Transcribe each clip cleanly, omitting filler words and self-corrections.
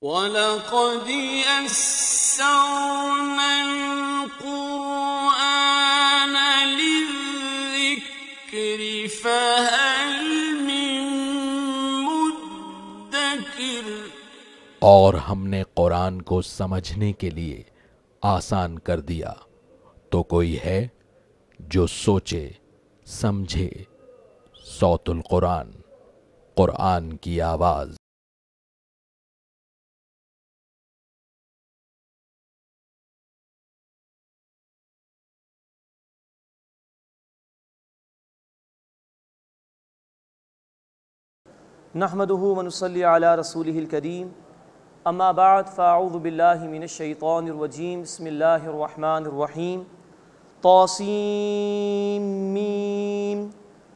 وَلَقَدْ يَسَّرْنَا الْقُرْآنَ لِلذِّكْرِ فَهَلْ مِن مُّدَّكِرٍ۔ اور ہم نے قرآن کو سمجھنے کے لیے آسان کر دیا، تو کوئی ہے جو سوچے سمجھے۔ صوت القرآن، قرآن کی آواز۔ نحمده ونصلي على رسوله الكريم اما بعد فاعوذ بالله من الشيطان الرجيم بسم الله الرحمن الرحيم طاسين ميم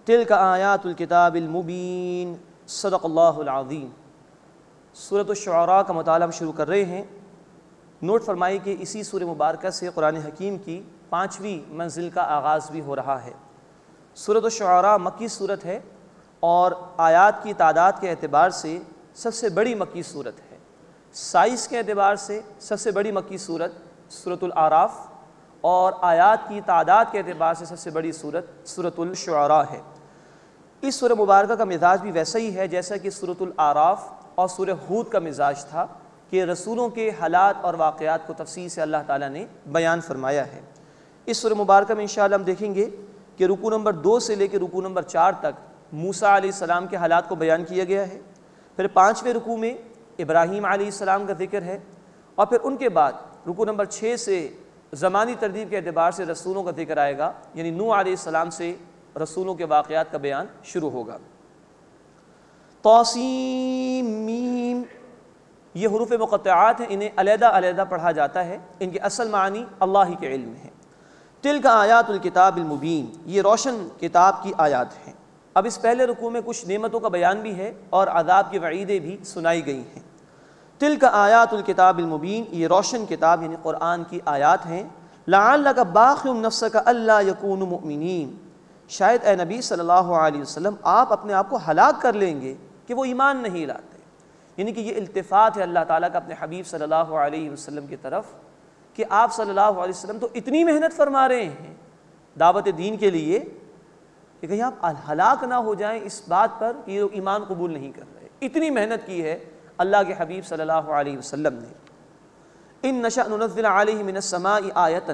تلك آیات الکتاب المبین صدق اللہ العظیم۔ سورۃ الشعراء کا مطالعہ شروع کر رہے ہیں۔ نوٹ فرمائی کہ اسی سورہ مبارکہ سے قرآن حکیم کی 5ویں منزل کا آغاز بھی ہو رہا ہے۔ سورۃ الشعراء مکی صورت ہے اور آیات کی تعداد کے اعتبار سے سب سے بڑی مکی صورت ہے۔ سائز کے اعتبار سے سب سے بڑی مکی صورت سورۃ الاعراف، اور آیات کی تعداد کے اعتبار سے سب سے بڑی صورت سورۃ الشعراء ہے۔ اس سورہ مبارکہ کا مزاج بھی ویسا ہی ہے جیسا کہ سورۃ الاعراف اور سورہ ہود کا مزاج تھا، کہ رسولوں کے حالات اور واقعات کو تفصیل سے اللہ تعالیٰ نے بیان فرمایا ہے۔ اس سورہ مبارکہ میں انشاءاللہ ہم دیکھیں گے کہ رکوع نمبر 2 سے لے کے رکوع نمبر 4 تک موسیٰ علیہ السلام کے حالات کو بیان کیا گیا ہے۔ پھر 5ویں رکوع میں ابراہیم علیہ السلام کا ذکر ہے، اور پھر ان کے بعد رکوع نمبر 6 سے زمانی ترتیب کے اعتبار سے رسولوں کا ذکر آئے گا، یعنی نوح علیہ السلام سے رسولوں کے واقعات کا بیان شروع ہوگا۔ طاسین میم، یہ حروف مقطعات ہیں، انہیں علیحدہ علیحدہ پڑھا جاتا ہے، ان کے اصل معنی اللہ ہی کے علم ہے۔ تلک آیات الکتاب المبین، یہ روشن کتاب کی آیات ہیں۔ اب اس پہلے رکوع میں کچھ نعمتوں کا بیان بھی ہے اور عذاب کی وعیدیں بھی سنائی گئی ہیں۔ تلک آیات الکتاب المبین، یہ روشن کتاب یعنی قرآن کی آیات ہیں۔ لعلک باخع نفسک الا یکونوا مؤمنین، شاید اے نبی صلی اللہ علیہ وسلم آپ اپنے آپ کو ہلاک کر لیں گے کہ وہ ایمان نہیں لاتے۔ یعنی کہ یہ التفات ہے اللہ تعالیٰ کا اپنے حبیب صلی اللہ علیہ وسلم کی طرف، کہ آپ صلی اللہ علیہ وسلم تو اتنی محنت فرما رہے ہیں دعوت دین کے لیے کہ کہیں آپ ہلاک نہ ہو جائیں اس بات پر کہ یہ لوگ ایمان قبول نہیں کر رہے۔ اتنی محنت کی ہے اللہ کے حبیب صلی اللہ علیہ وسلم نے۔ ان نشأ ننزل علیہ من السماء آیۃ،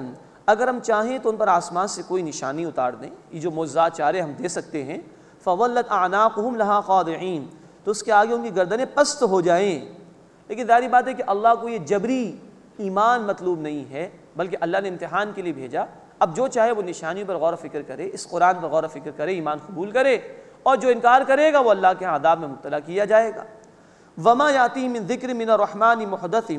اگر ہم چاہیں تو ان پر آسمان سے کوئی نشانی اتار دیں، یہ جو معجزات چارے ہم دے سکتے ہیں، فولت اعناقهم لها خاضعین، تو اس کے آگے ان کی گردنیں پست ہو جائیں۔ لیکن ظاہری بات ہے کہ اللہ کو یہ جبری ایمان مطلوب نہیں ہے، بلکہ اللہ نے امتحان کے لیے بھیجا۔ اب جو چاہے وہ نشانی پر غور و فکر کرے، اس قرآن پر غور و فکر کرے، ایمان قبول کرے، اور جو انکار کرے گا وہ اللہ کے عذاب میں مبتلا کیا جائے گا۔ وما یاتیہم من ذکر من الرحمن محدث،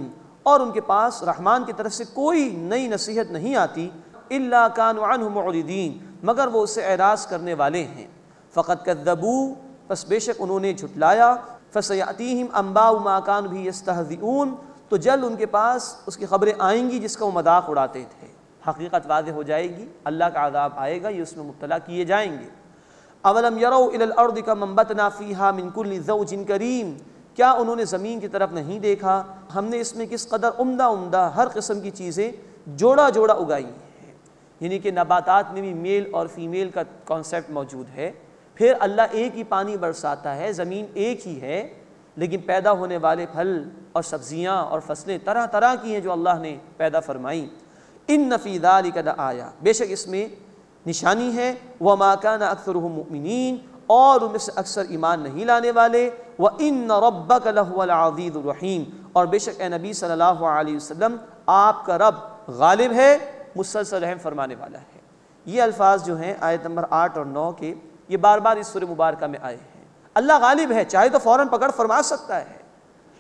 اور ان کے پاس رحمان کی طرف سے کوئی نئی نصیحت نہیں آتی، الا کانوا عنہ معرضین، مگر وہ اسے اعراض کرنے والے ہیں۔ فقد کذبوا، پس بے شک انہوں نے جھٹلایا، فسیاتیہم انباء ما کانوا به یستہزئون، تو جلد ان کے پاس اس کی خبریں آئیں گی جس کا وہ مذاق اڑاتے تھے۔ حقیقت واضح ہو جائے گی، اللہ کا عذاب آئے گا، یہ اس میں مبتلا کیے جائیں گے۔ اولم یروا الی الارض کم انبتنا فیہا من کل زوج کریم، کیا انہوں نے زمین کی طرف نہیں دیکھا ہم نے اس میں کس قدر عمدہ عمدہ ہر قسم کی چیزیں جوڑا جوڑا اگائی ہیں۔ یعنی کہ نباتات میں بھی میل اور فیمیل کا کانسیپٹ موجود ہے۔ پھر اللہ ایک ہی پانی برساتا ہے، زمین ایک ہی ہے، لیکن پیدا ہونے والے پھل اور سبزیاں اور فصلیں طرح طرح کی ہیں جو اللہ نے پیدا فرمائیں۔ ان فی ذلک لآیہ، بے شک اس میں نشانی ہے۔ وما کان اکثرهم مؤمنین، اور ان میں سے اکثر ایمان نہیں لانے والے۔ وان ربک لہو العزیز الرحیم، اور بے شک اے نبی صلی اللہ علیہ وسلم آپ کا رب غالب ہے، مسلسل رحم فرمانے والا ہے۔ یہ الفاظ جو ہیں آیت نمبر 8 اور 9 کے، یہ بار بار اس سورہ مبارکہ میں آئے ہیں۔ اللہ غالب ہے، چاہے تو فوراً پکڑ فرما سکتا ہے،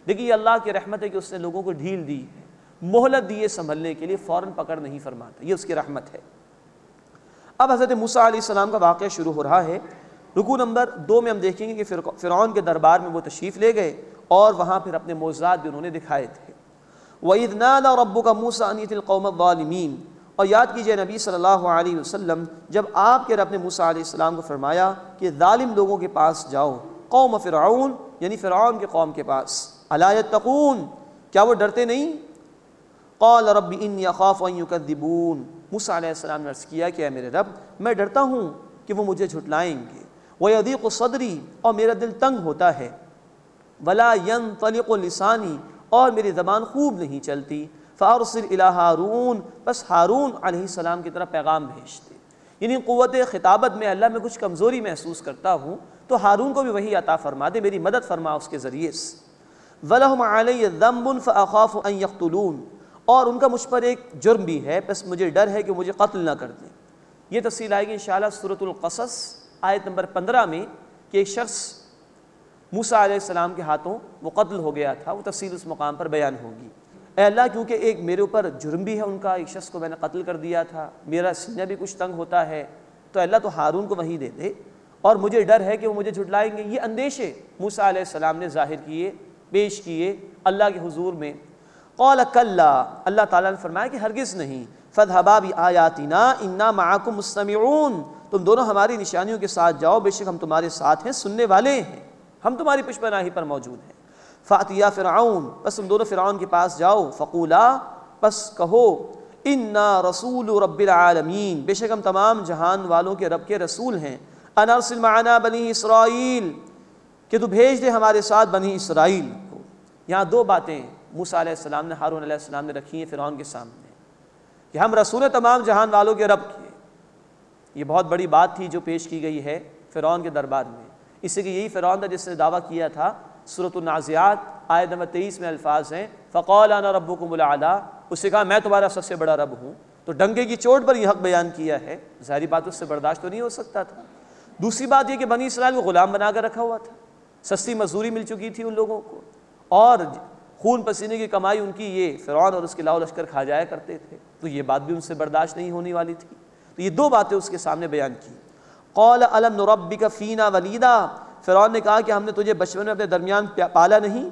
لیکن یہ اللہ کی رحمت ہے کہ اس نے لوگوں کو ڈھیل دی ہے، مہلت دیے سنبھلنے کے لیے، فوراً پکڑ نہیں فرماتا، یہ اس کی رحمت ہے۔ اب حضرت موسیٰ علیہ السلام کا واقعہ شروع ہو رہا ہے۔ رکوع نمبر 2 میں ہم دیکھیں گے کہ فرعون کے دربار میں وہ تشریف لے گئے اور وہاں پھر اپنے معجزات بھی انہوں نے دکھائے تھے۔ وَإِذْ نَادَى رَبُّكَ مُوسَىٰ أَنِ ائْتِ الْقَوْمَ الظَّالِمِينَ، اور یاد کیجئے نبی صلی اللہ علیہ وسلم جب آپ کے رب نے موسیٰ علیہ السلام کو فرمایا کہ ظالم لوگوں کے پاس جاؤ، قوم فرعون یعنی فرعون کے قوم کے پاس، الا یتقون، کیا وہ ڈرتے نہیں؟ قال رب انی اخاف ان یکذبون، موسیٰ علیہ السلام نے عرض کیا کہ اے میرے رب میں ڈرتا ہوں کہ وہ مجھے جھٹلائیں گے، وَيَضِيقُ صَدْرِي، اور میرا دل تنگ ہوتا ہے، وَلَا يَنطَلِقُ لِسَانِي، اور میری زبان خوب نہیں چلتی، فَأَرْسِلْ إِلَىٰ ہارون، بس ہارون علیہ السلام کی طرف پیغام بھیجتے۔ یعنی قوت خطابت میں اللہ میں کچھ کمزوری محسوس کرتا ہوں تو ہارون کو بھی وہی عطا فرما دے، میری مدد فرما اس کے ذریعے سے۔ وَلَهُمْ عَلَيَّ ذَنبٌ فَأَخَافُ أَن يَقْتُلُونِ، اور ان کا مجھ پر ایک جرم بھی ہے، بس مجھے ڈر ہے کہ مجھے قتل نہ کر دیں۔ یہ تفصیل آئے گی انشاءاللہ سورۃ القصص آیت نمبر 15 میں کہ ایک شخص موسیٰ علیہ السلام کے ہاتھوں وہ قتل ہو گیا تھا، وہ تفصیل اس مقام پر بیان ہوگی۔ اے اللہ کیونکہ ایک میرے اوپر جرم بھی ہے ان کا، ایک شخص کو میں نے قتل کر دیا تھا، میرا سینہ بھی کچھ تنگ ہوتا ہے، تو اللہ تو ہارون کو وحی دے دے، اور مجھے ڈر ہے کہ وہ مجھے جھٹلائیں گے۔ یہ اندیشے موسیٰ علیہ السلام نے ظاہر کیے، پیش کیے اللہ کے حضور میں۔ قال کلا، اللہ تعالیٰ نے فرمایا کہ ہرگز نہیں، فاذهبا بآیاتنا انا معکم مستمعون، تم دونوں ہماری نشانیوں کے ساتھ جاؤ، بے شک ہم تمہارے ساتھ ہیں، سننے والے ہیں، ہم تمہاری پشت پناہی پر موجود ہیں۔ فاتیا فرعون، بس تم دونوں فرعون کے پاس جاؤ، فقولا، بس کہو، انا رسول رب العالمین، بے شک ہم تمام جہان والوں کے رب کے رسول ہیں، ان ارسل معنا بنی اسرائیل، کہ تو بھیج دے ہمارے ساتھ بنی اسرائیل کو۔ یہاں دو باتیں موسیٰ علیہ السلام نے ہارون علیہ السلام نے رکھی ہیں فرعون کے سامنے کہ ہم رسول تمام جہان والوں کے رب کے۔ یہ بہت بڑی بات تھی جو پیش کی گئی ہے فرعون کے دربار میں، اس لیے کہ یہی فرعون تھا جس نے دعویٰ کیا تھا۔ سورۃ النازعات آیت نمبر 23 میں الفاظ ہیں فقال انا ربکم الاعلی، اس سے کہا میں تمہارا سب سے بڑا رب ہوں، تو ڈنکے کی چوٹ پر یہ حق بیان کیا ہے، ظاہری بات اس سے برداشت تو نہیں ہو سکتا تھا۔ دوسری بات یہ کہ بنی اسرائیل کو غلام بنا کر رکھا ہوا تھا، سستی مزدوری مل چکی تھی ان لوگوں کو، اور خون پسینے کی کمائی ان کی یہ فرعون اور اس کے لاؤ لشکر کھا جایا کرتے تھے، تو یہ بات بھی ان سے برداشت نہیں ہونے والی تھی۔ تو یہ دو باتیں اس کے سامنے بیان کی۔ قال الم نربک فینا ولیدا، فرعون نے کہا کہ ہم نے تجھے بچپن میں اپنے درمیان پالا نہیں،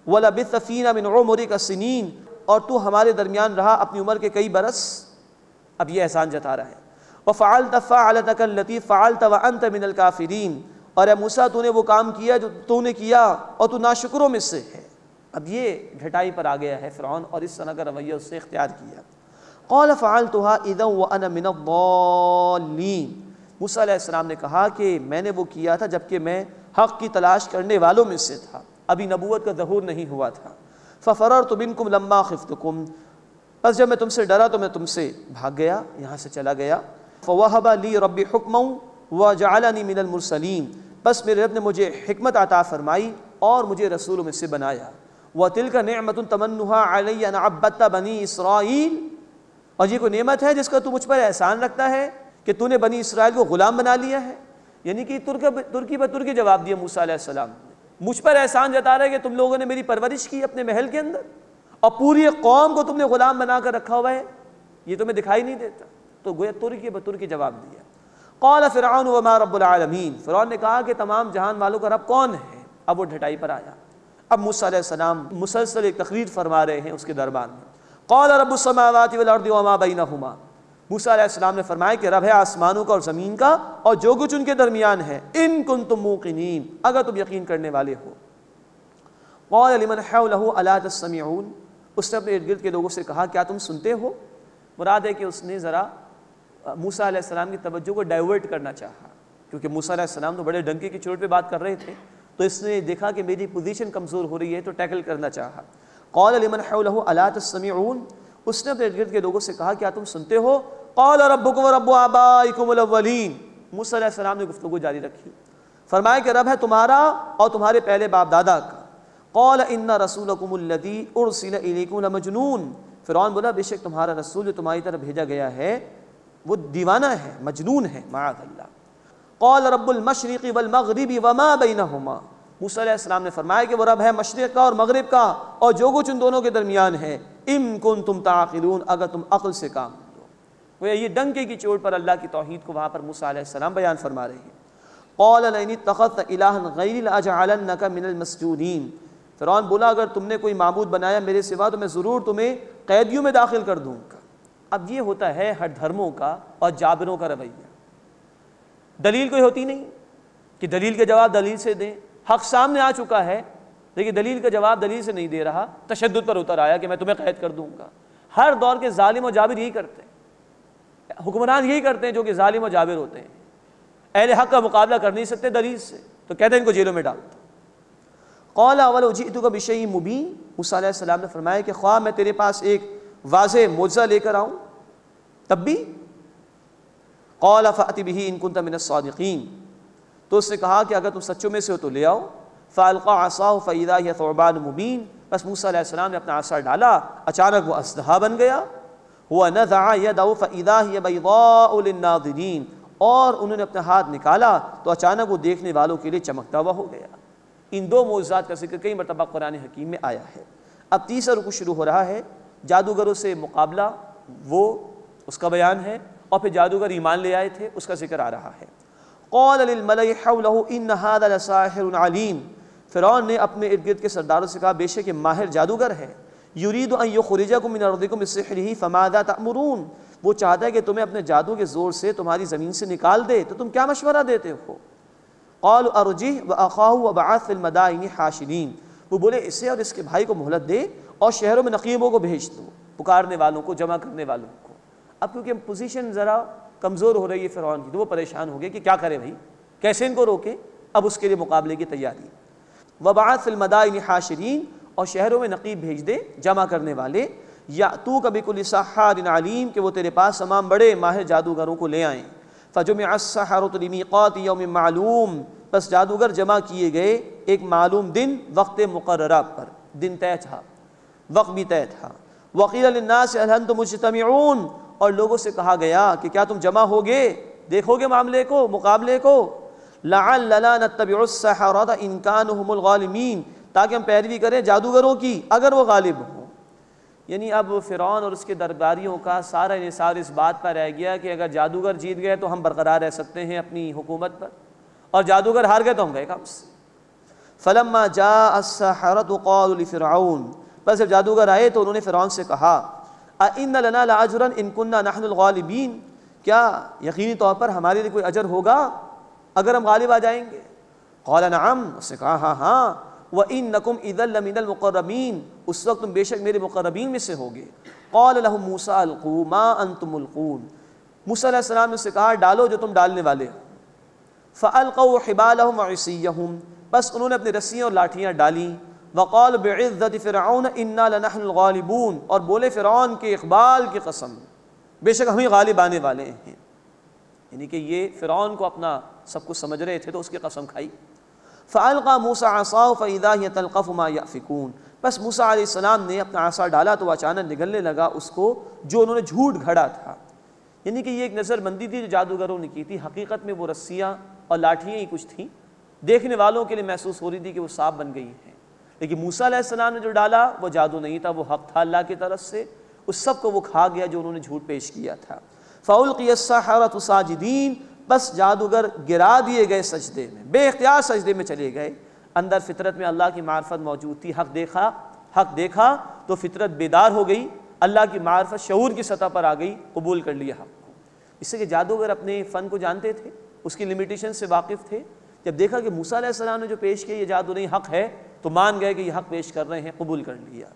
ولبثت فینا من عمرک سنین، اور تو ہمارے درمیان رہا اپنی عمر کے کئی برس۔ اب یہ احسان جتا رہا ہے۔ وفعلت فعلتک التی فعلت وانت من الکافرین، اور اے موسیٰ تو نے وہ کام کیا جو تو نے کیا اور تو ناشکروں میں سے ہے۔ اب یہ گھٹائی پر آ گیا ہے فرعون، اور اس طرح کا رویہ اس سے اختیار کیا۔ قال فعلتها اذا وانا من الضالین، موسیٰ علیہ السلام نے کہا کہ میں نے وہ کیا تھا جبکہ میں حق کی تلاش کرنے والوں میں سے تھا، ابھی نبوت کا ظہور نہیں ہوا تھا۔ ففررت منکم لما خفتکم، بس جب میں تم سے ڈرا تو میں تم سے بھاگ گیا، یہاں سے چلا گیا۔ فوہب لی ربی حکما وجعلنی من المرسلین، بس میرے رب نے مجھے حکمت عطا فرمائی اور مجھے رسولوں میں سے بنایا۔ وَتِلْكَ نِعْمَةٌ تَمَنُّهَا عَلَيَّ أَنْ عَبَّدْتَ بَنِي اسرائیل، اور یہ کوئی نعمت ہے جس کا تو مجھ پر احسان رکھتا ہے کہ تو نے بنی اسرائیل کو غلام بنا لیا ہے۔ یعنی کہ ترکی بترکی جواب دیا موسیٰ علیہ السلام نے، مجھ پر احسان جتا رہا ہے کہ تم لوگوں نے میری پرورش کی اپنے محل کے اندر، اور پوری قوم کو تم نے غلام بنا کر رکھا ہوا ہے، یہ تمہیں دکھائی نہیں دیتا؟ تو گویا ترکی بترکی جواب دیا۔ قال فرعون وما رب العالمین، فرعون نے کہا کہ تمام جہان والوں کا رب کون ہے؟ اب وہ ڈھٹائی پر آیا۔ اب موسیٰ علیہ السلام مسلسل ایک تقریر فرما رہے ہیں اس کے دربار میں۔ قال رب السماوات والارض وما بینہما، موسیٰ علیہ السلام نے فرمایا کہ رب ہے آسمانوں کا اور زمین کا اور جو کچھ ان کے درمیان ہے، ان کنتم موقنین، اگر تم یقین کرنے والے ہو۔ قال لمن حولہ الا تستمعون، اس نے اپنے ارد گرد کے لوگوں سے کہا کیا تم سنتے ہو؟ مراد ہے کہ اس نے ذرا موسیٰ علیہ السلام کی توجہ کو ڈائیورٹ کرنا چاہا، کیونکہ موسیٰ علیہ السلام تو بڑے ڈنکے کی چوٹ پہ بات کر رہے تھے، تو اس نے دیکھا کہ میری پوزیشن کمزور ہو رہی ہے تو ٹیکل کرنا چاہا۔ قال لمن حولہ الا تستمعون، اس نے اپنے ارد گرد کے لوگوں سے کہا کیا تم سنتے ہو؟ قال ربکم ورب آبائکم الاولین، موسیٰ علیہ السلام نے گفتگو جاری رکھی، فرمایا کہ رب ہے تمہارا اور تمہارے پہلے باپ دادا کا۔ قال ان رسولکم الذی ارسل الیکم لمجنون، فرعون بولا بے شک تمہارا رسول جو تمہاری طرف بھیجا گیا ہے وہ دیوانہ ہے، مجنون ہے، معاذ اللہ۔ قال رب المشرق والمغرب وما بینہما، موسیٰ علیہ السلام نے فرمایا کہ وہ رب ہے مشرق کا اور مغرب کا اور جو کچھ ان دونوں کے درمیان ہے، ان کنتم تعقلون، اگر تم عقل سے کام لو۔ وہ یہ ڈنکے کی چوٹ پر اللہ کی توحید کو وہاں پر موسیٰ علیہ السلام بیان فرما رہے ہیں۔ قال لئن اتخذت الہا غیری لاجعلنک من المسجونین، فرعون بولا اگر تم نے کوئی معبود بنایا میرے سوا تو میں ضرور تمہیں قیدیوں میں داخل کر دوں گا۔ اب یہ ہوتا ہے ہر دھرموں کا اور جابروں کا رویہ، دلیل کوئی ہوتی نہیں کہ دلیل کے جواب دلیل سے دیں، حق سامنے آ چکا ہے لیکن دلیل کا جواب دلیل سے نہیں دے رہا، تشدد پر اتر آیا کہ میں تمہیں قید کر دوں گا۔ ہر دور کے ظالم و جابر یہی کرتے ہیں، حکمران یہی کرتے ہیں جو کہ ظالم و جابر ہوتے ہیں، اہل حق کا مقابلہ کر نہیں سکتے دلیل سے، تو کہتے ہیں ان کو جیلوں میں ڈال دو۔ قال اولو جئتک بشیء مبین، موسیٰ علیہ السلام نے فرمایا کہ خواہ میں تیرے پاس ایک واضح معجزہ لے کر آؤں تب بھی؟ قال فأت بہ ان کنت من الصادقین، تو اس نے کہا کہ اگر تم سچوں میں سے ہو تو لے آؤ۔ فألقى عصاه فإذا هي ثعبان مبین، بس موسیٰ علیہ السلام نے اپنا عصا ڈالا، اچانک وہ اژدہا بن گیا۔ وَنَزَعَ يَدَهُ فَإِذَا هِيَ بَيْضَاءُ لِلنَّاظِرِينَ، اور انہوں نے اپنا ہاتھ نکالا تو اچانک وہ دیکھنے والوں کے لیے چمکتا ہوا ہو گیا۔ ان دو معجزات کا ذکر کئی مرتبہ قرآن حکیم میں آیا ہے۔ اب تیسرا رکوع شروع ہو رہا ہے، جادوگروں سے مقابلہ، وہ اس کا بیان ہے، اور پھر جادوگر ایمان لے آئے تھے اس کا ذکر آ رہا ہے۔ قال للملئ حوله ان هذا لساحر علیم، فرعون نے اپنے ارد گرد کے سرداروں سے کہا بے شک یہ ماہر جادوگر ہے۔ یرید ان یخرجکم من ارضکم بسحرہ فماذا تأمرون، وہ چاہتا ہے کہ تمہیں اپنے جادو کے زور سے تمہاری زمین سے نکال دے، تو تم کیا مشورہ دیتے ہو؟ قالوا ارجہ واخاہ وابعث فی المدائن حاشرین، وہ بولے اسے اور اس کے بھائی کو مہلت دے اور شہروں میں نقیبوں کو بھیج دو، پکارنے والوں کو، جمع کرنے والوں کو۔ اب کیونکہ پوزیشن ذرا کمزور ہو رہی ہے فرعون کی، تو وہ پریشان ہو گئے کہ کیا کرے بھائی، کیسے ان کو روکے؟ اب اس کے لیے مقابلے کی تیاری۔ وبعث فی المدائن حاشرین، اور شہروں میں نقیب بھیج دے، جمع کرنے والے، یاتوک بکل سحار علیم، کہ وہ تیرے پاس تمام بڑے ماہر جادوگروں کو لے آئیں۔ فجمع السحرۃ لمیقات یوم معلوم، بس جادوگر جمع کیے گئے ایک معلوم دن، وقت مقررہ پر، دن طے تھا، وقت بھی طے تھا۔ وقیل للناس هل انتم مجتمعون، اور لوگوں سے کہا گیا کہ کیا تم جمع ہوگے، دیکھو گے معاملے کو، مقابلے کو؟ لعلنا نتبع السحرۃ ان كانوا هم الغالبین، تاکہ ہم پیروی کریں جادوگروں کی اگر وہ غالب ہوں۔ یعنی اب فرعون اور اس کے درباریوں کا سارا انحصار اس بات پر رہ گیا کہ اگر جادوگر جیت گئے تو ہم برقرار رہ سکتے ہیں اپنی حکومت پر، اور جادوگر ہار گئے تو ہم گئے کام سے۔ فلما جاء السحرۃ قالوا لفرعون، بس جب جادوگر آئے تو انہوں نے فرعون سے کہا اَإِنَّ لَنَا لَأَجْرًا إِن كُنَّا نَحْنُ الْغَالِبِينَ، کیا یقینی طور پر ہمارے لیے کوئی اجر ہوگا اگر ہم غالب آ جائیں گے؟ قال نعم، اس نے کہا ہاں ہاں۔ وَإِنَّكُمْ إِذًا لَمِنَ الْمُقَرَّبِينَ، اس وقت تم بے شک میرے مقربین میں سے ہوگے۔ قال لهم موسیٰ القوا ما انتم ملقون، موسیٰ علیہ السلام نے اس سے کہا ڈالو جو تم ڈالنے والے ہو۔ فَأَلْقَوْا حِبَالَهُمْ وَعِصِيَّهُمْ، بس انہوں نے اپنی رسیاں اور لاٹھیاں ڈالیں۔ وقال بعزت فرعون انا لنحن الغالبون، اور بولے فرعون کے اقبال کی قسم، بے شک ہم ہی غالب آنے والے ہیں۔ یعنی کہ یہ فرعون کو اپنا سب کچھ سمجھ رہے تھے تو اس کی قسم کھائی۔ فالقى موسى عصاه فاذا هي تلقف ما يأفكون، بس موسیٰ علیہ السلام نے اپنا عصا ڈالا تو اچانک نگلنے لگا اس کو جو انہوں نے جھوٹ گھڑا تھا۔ یعنی کہ یہ ایک نظر بندی تھی جو جادوگروں نے کی تھی، حقیقت میں وہ رسیاں اور لاٹھیاں ہی کچھ تھیں، دیکھنے والوں کے لیے محسوس ہو رہی تھی کہ وہ سانپ بن گئی ہیں، لیکن موسیٰ علیہ السلام نے جو ڈالا وہ جادو نہیں تھا، وہ حق تھا اللہ کی طرف سے، اس سب کو وہ کھا گیا جو انہوں نے جھوٹ پیش کیا تھا۔ فَأُلْقِيَ السَّحَرَةُ سَاجِدِينَ، بس جادوگر گرا دیے گئے سجدے میں، بے اختیار سجدے میں چلے گئے۔ اندر فطرت میں اللہ کی معرفت موجود تھی، حق دیکھا تو فطرت بیدار ہو گئی، اللہ کی معرفت شعور کی سطح پر آ گئی، قبول کر لیا حق کو۔ اس سے کہ جادوگر اپنے فن کو جانتے تھے، اس کی لمیٹیشن سے واقف تھے، جب دیکھا کہ موسیٰ علیہ السلام نے جو پیش کیا یہ جادو نہیں حق ہے تو مان گئے کہ یہ حق پیش کر رہے ہیں، قبول کر لیا۔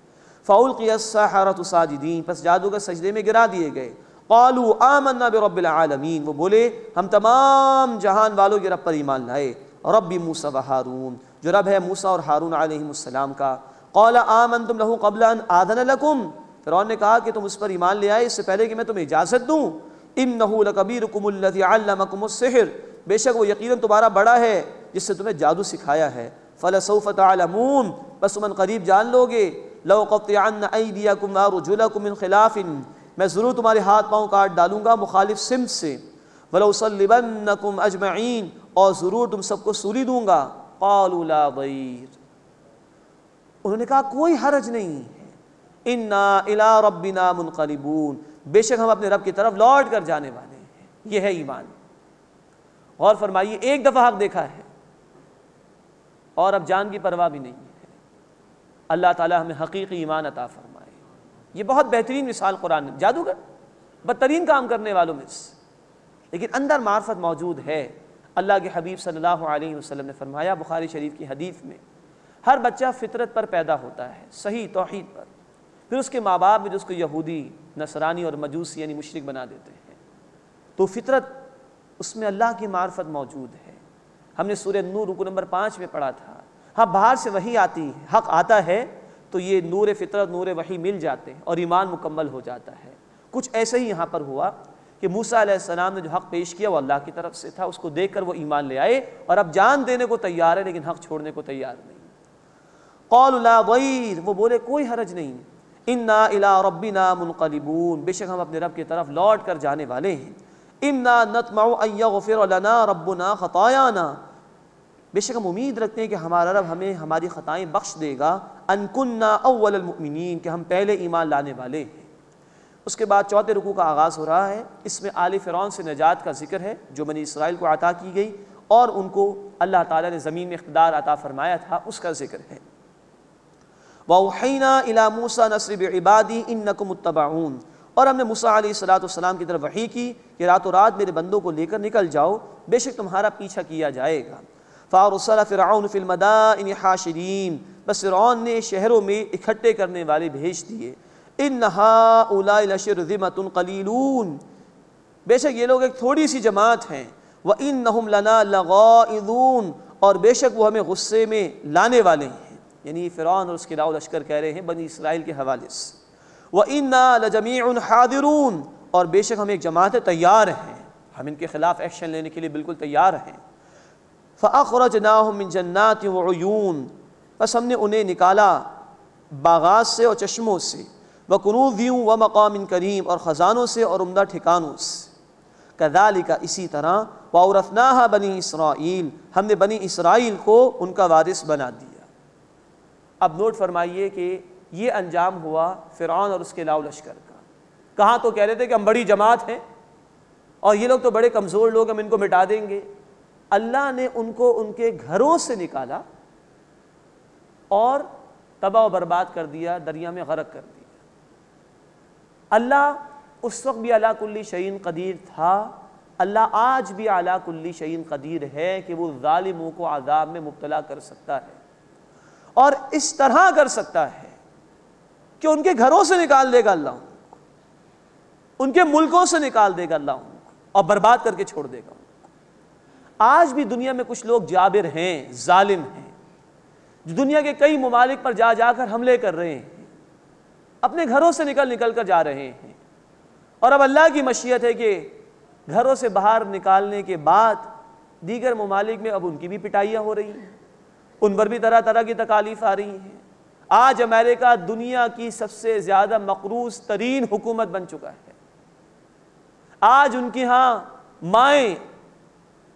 فَأُلْقِيَ السَّحَرَةُ سَاجِدِينَ، پس جادوگر سجدے میں گرا دیے گئے۔ قَالُوا آمَنَّا بِرَبِّ الْعَالَمِينَ، وہ بولے ہم تمام جہان والوں کے رب پر ایمان لائے، رب موسیٰ و ہارون، جو رب ہے موسیٰ اور ہارون علیہم السلام کا۔ قَالَ آمَنْتُمْ لَهُ قَبْلَ أَنْ آذَنَ لَكُمْ، فرعون نے کہا کہ تم اس پر ایمان لے آئے اس سے پہلے کہ میں تمہیں اجازت دوں۔ إِنَّهُ لَكَبِيرُكُمُ الَّذِي عَلَّمَكُمُ السِّحْرَ، بے شک وہ یقیناً تمہارا بڑا ہے جس سے تمہیں جادو سکھایا ہے۔ فَلَسَوْفَ تَعْلَمُونَ، بس تم قریب جان لو گے۔ لَأُقَطِّعَنَّ أَيْدِيَكُمْ وَأَرْجُلَكُمْ مِنْ خِلَافٍ، میں ضرور تمہارے ہاتھ پاؤں کاٹ ڈالوں گا مخالف سمت سے۔ وَلَأُصَلِّبَنَّكُمْ أَجْمَعِينَ، اور ضرور تم سب کو سولی دوں گا۔ قَالُوا لَا ضَيْرَ، انہوں نے کہا کوئی حرج نہیں ہے۔ إِنَّا إِلَىٰ رَبِّنَا مُنْقَلِبُونَ، بے شک ہم اپنے رب کی طرف لوٹ کر جانے والے ہیں۔ یہ ہے ایمان۔ غور فرمائیے، ایک دفعہ حق دیکھا ہے اور اب جان کی پرواہ بھی نہیں ہے۔ اللہ تعالی ہمیں حقیقی ایمان عطا فرمائے۔ یہ بہت بہترین مثال قرآن، جادوگر بدترین کام کرنے والوں میں سے، لیکن اندر معرفت موجود ہے۔ اللہ کے حبیب صلی اللہ علیہ وسلم نے فرمایا بخاری شریف کی حدیث میں، ہر بچہ فطرت پر پیدا ہوتا ہے، صحیح توحید پر، پھر اس کے ماں باپ بھی جو اس کو یہودی، نصرانی اور مجوسی یعنی مشرک بنا دیتے ہیں، تو فطرت اس میں اللہ کی معرفت موجود ہے۔ ہم نے سورہ نور رکوع نمبر 5 میں پڑھا تھا، ہاں باہر سے وحی آتی ہے، حق آتا ہے تو یہ نور فطرت، نور وحی مل جاتے ہیں اور ایمان مکمل ہو جاتا ہے۔ کچھ ایسے ہی یہاں پر ہوا کہ موسیٰ علیہ السلام نے جو حق پیش کیا وہ اللہ کی طرف سے تھا، اس کو دیکھ کر وہ ایمان لے آئے اور اب جان دینے کو تیار ہے لیکن حق چھوڑنے کو تیار نہیں۔ قالوا لا ضیر، وہ بولے کوئی حرج نہیں، انا الی ربنا منقلبون، بے شک ہم اپنے رب کی طرف لوٹ کر جانے والے ہیں۔ انا نطمع ان یغفر لنا ربنا خطایانا، بے شک ہم امید رکھتے ہیں کہ ہمارا رب ہمیں ہماری خطائیں بخش دے گا، ان کننا اول المؤمنین، کہ ہم پہلے ایمان لانے والے ہیں۔ اس کے بعد چوتھے رکوع کا آغاز ہو رہا ہے، اس میں آل فرعون سے نجات کا ذکر ہے جو بنی اسرائیل کو عطا کی گئی اور ان کو اللہ تعالیٰ نے زمین میں اقتدار عطا فرمایا تھا، اس کا ذکر ہے۔ وَأَوْحَيْنَا إِلَى مُوسَىٰ نَسْرِ بِعِبَادِي إِنَّكُمْ مُتَّبَعُونَ، اور ہم نے موسیٰ علیہ السلام کی طرف وحی کی کہ راتوں رات میرے بندوں کو لے کر نکل جاؤ، بے شک تمہارا پیچھا کیا جائے گا۔ فَأَرْسَلَ فِرْعَوْنُ فِي الْمَدَائِنِ حَاشِرِينَ، بس فرعون نے شہروں میں اکٹھے کرنے والے بھیج دیے۔ إِنَّ هَٰؤُلَاءِ لَشِرْذِمَةٌ قَلِيلُونَ، بے شک یہ لوگ ایک تھوڑی سی جماعت ہیں۔ وَإِنَّهُمْ لَنَا لَغَائِظُونَ، اور بے شک وہ ہمیں غصے میں لانے والے ہیں، یعنی فرعون اور اس کے لاؤ لشکر کہہ رہے ہیں بنی اسرائیل کے حوالے سے۔ وَإِنَّا لَجَمِيعٌ حَاضِرُونَ، اور بے شک ہم ایک جماعت تیار ہیں، ہم ان کے خلاف ایکشن لینے کے لیے بالکل تیار ہیں۔ فَأَخْرَجْنَاهُم مِّن جَنَّاتٍ وَعُيُونٍ، بس ہم نے انہیں نکالا باغات سے اور چشموں سے، وَكُنُوزٍ وَمَقَامٍ کریم، اور خزانوں سے اور عمدہ ٹھکانوں سے۔ كَذَلِكَ، اسی طرح، وَأَوْرَثْنَاهَا بَنِي إِسْرَائِيل، ہم نے بنی اسرائیل کو ان کا وارث بنا دیا۔ اب نوٹ فرمائیے کہ یہ انجام ہوا فرعون اور اس کے لاؤ لشکر کا۔ کہاں تو کہہ رہے تھے کہ ہم بڑی جماعت ہیں اور یہ لوگ تو بڑے کمزور لوگ، ہم ان کو مٹا دیں گے۔ اللہ نے ان کو ان کے گھروں سے نکالا اور تباہ و برباد کر دیا، دریا میں غرق کر دیا۔ اللہ اس وقت بھی علی کل شیء قدیر تھا، اللہ آج بھی علی کل شیء قدیر ہے کہ وہ ظالموں کو عذاب میں مبتلا کر سکتا ہے، اور اس طرح کر سکتا ہے کہ ان کے گھروں سے نکال دے گا اللہ ان کو، ان کے ملکوں سے نکال دے گا اللہ ان کو، اور برباد کر کے چھوڑ دے گا ان کو۔ آج بھی دنیا میں کچھ لوگ جابر ہیں، ظالم ہیں، جو دنیا کے کئی ممالک پر جا جا کر حملے کر رہے ہیں، اپنے گھروں سے نکل کر جا رہے ہیں، اور اب اللہ کی مشیت ہے کہ گھروں سے باہر نکالنے کے بعد دیگر ممالک میں اب ان کی بھی پٹائیاں ہو رہی ہیں، ان پر بھی طرح طرح کی تکالیف آ رہی ہیں۔ آج امریکہ دنیا کی سب سے زیادہ مقروض ترین حکومت بن چکا ہے۔ آج ان کی ہاں مائیں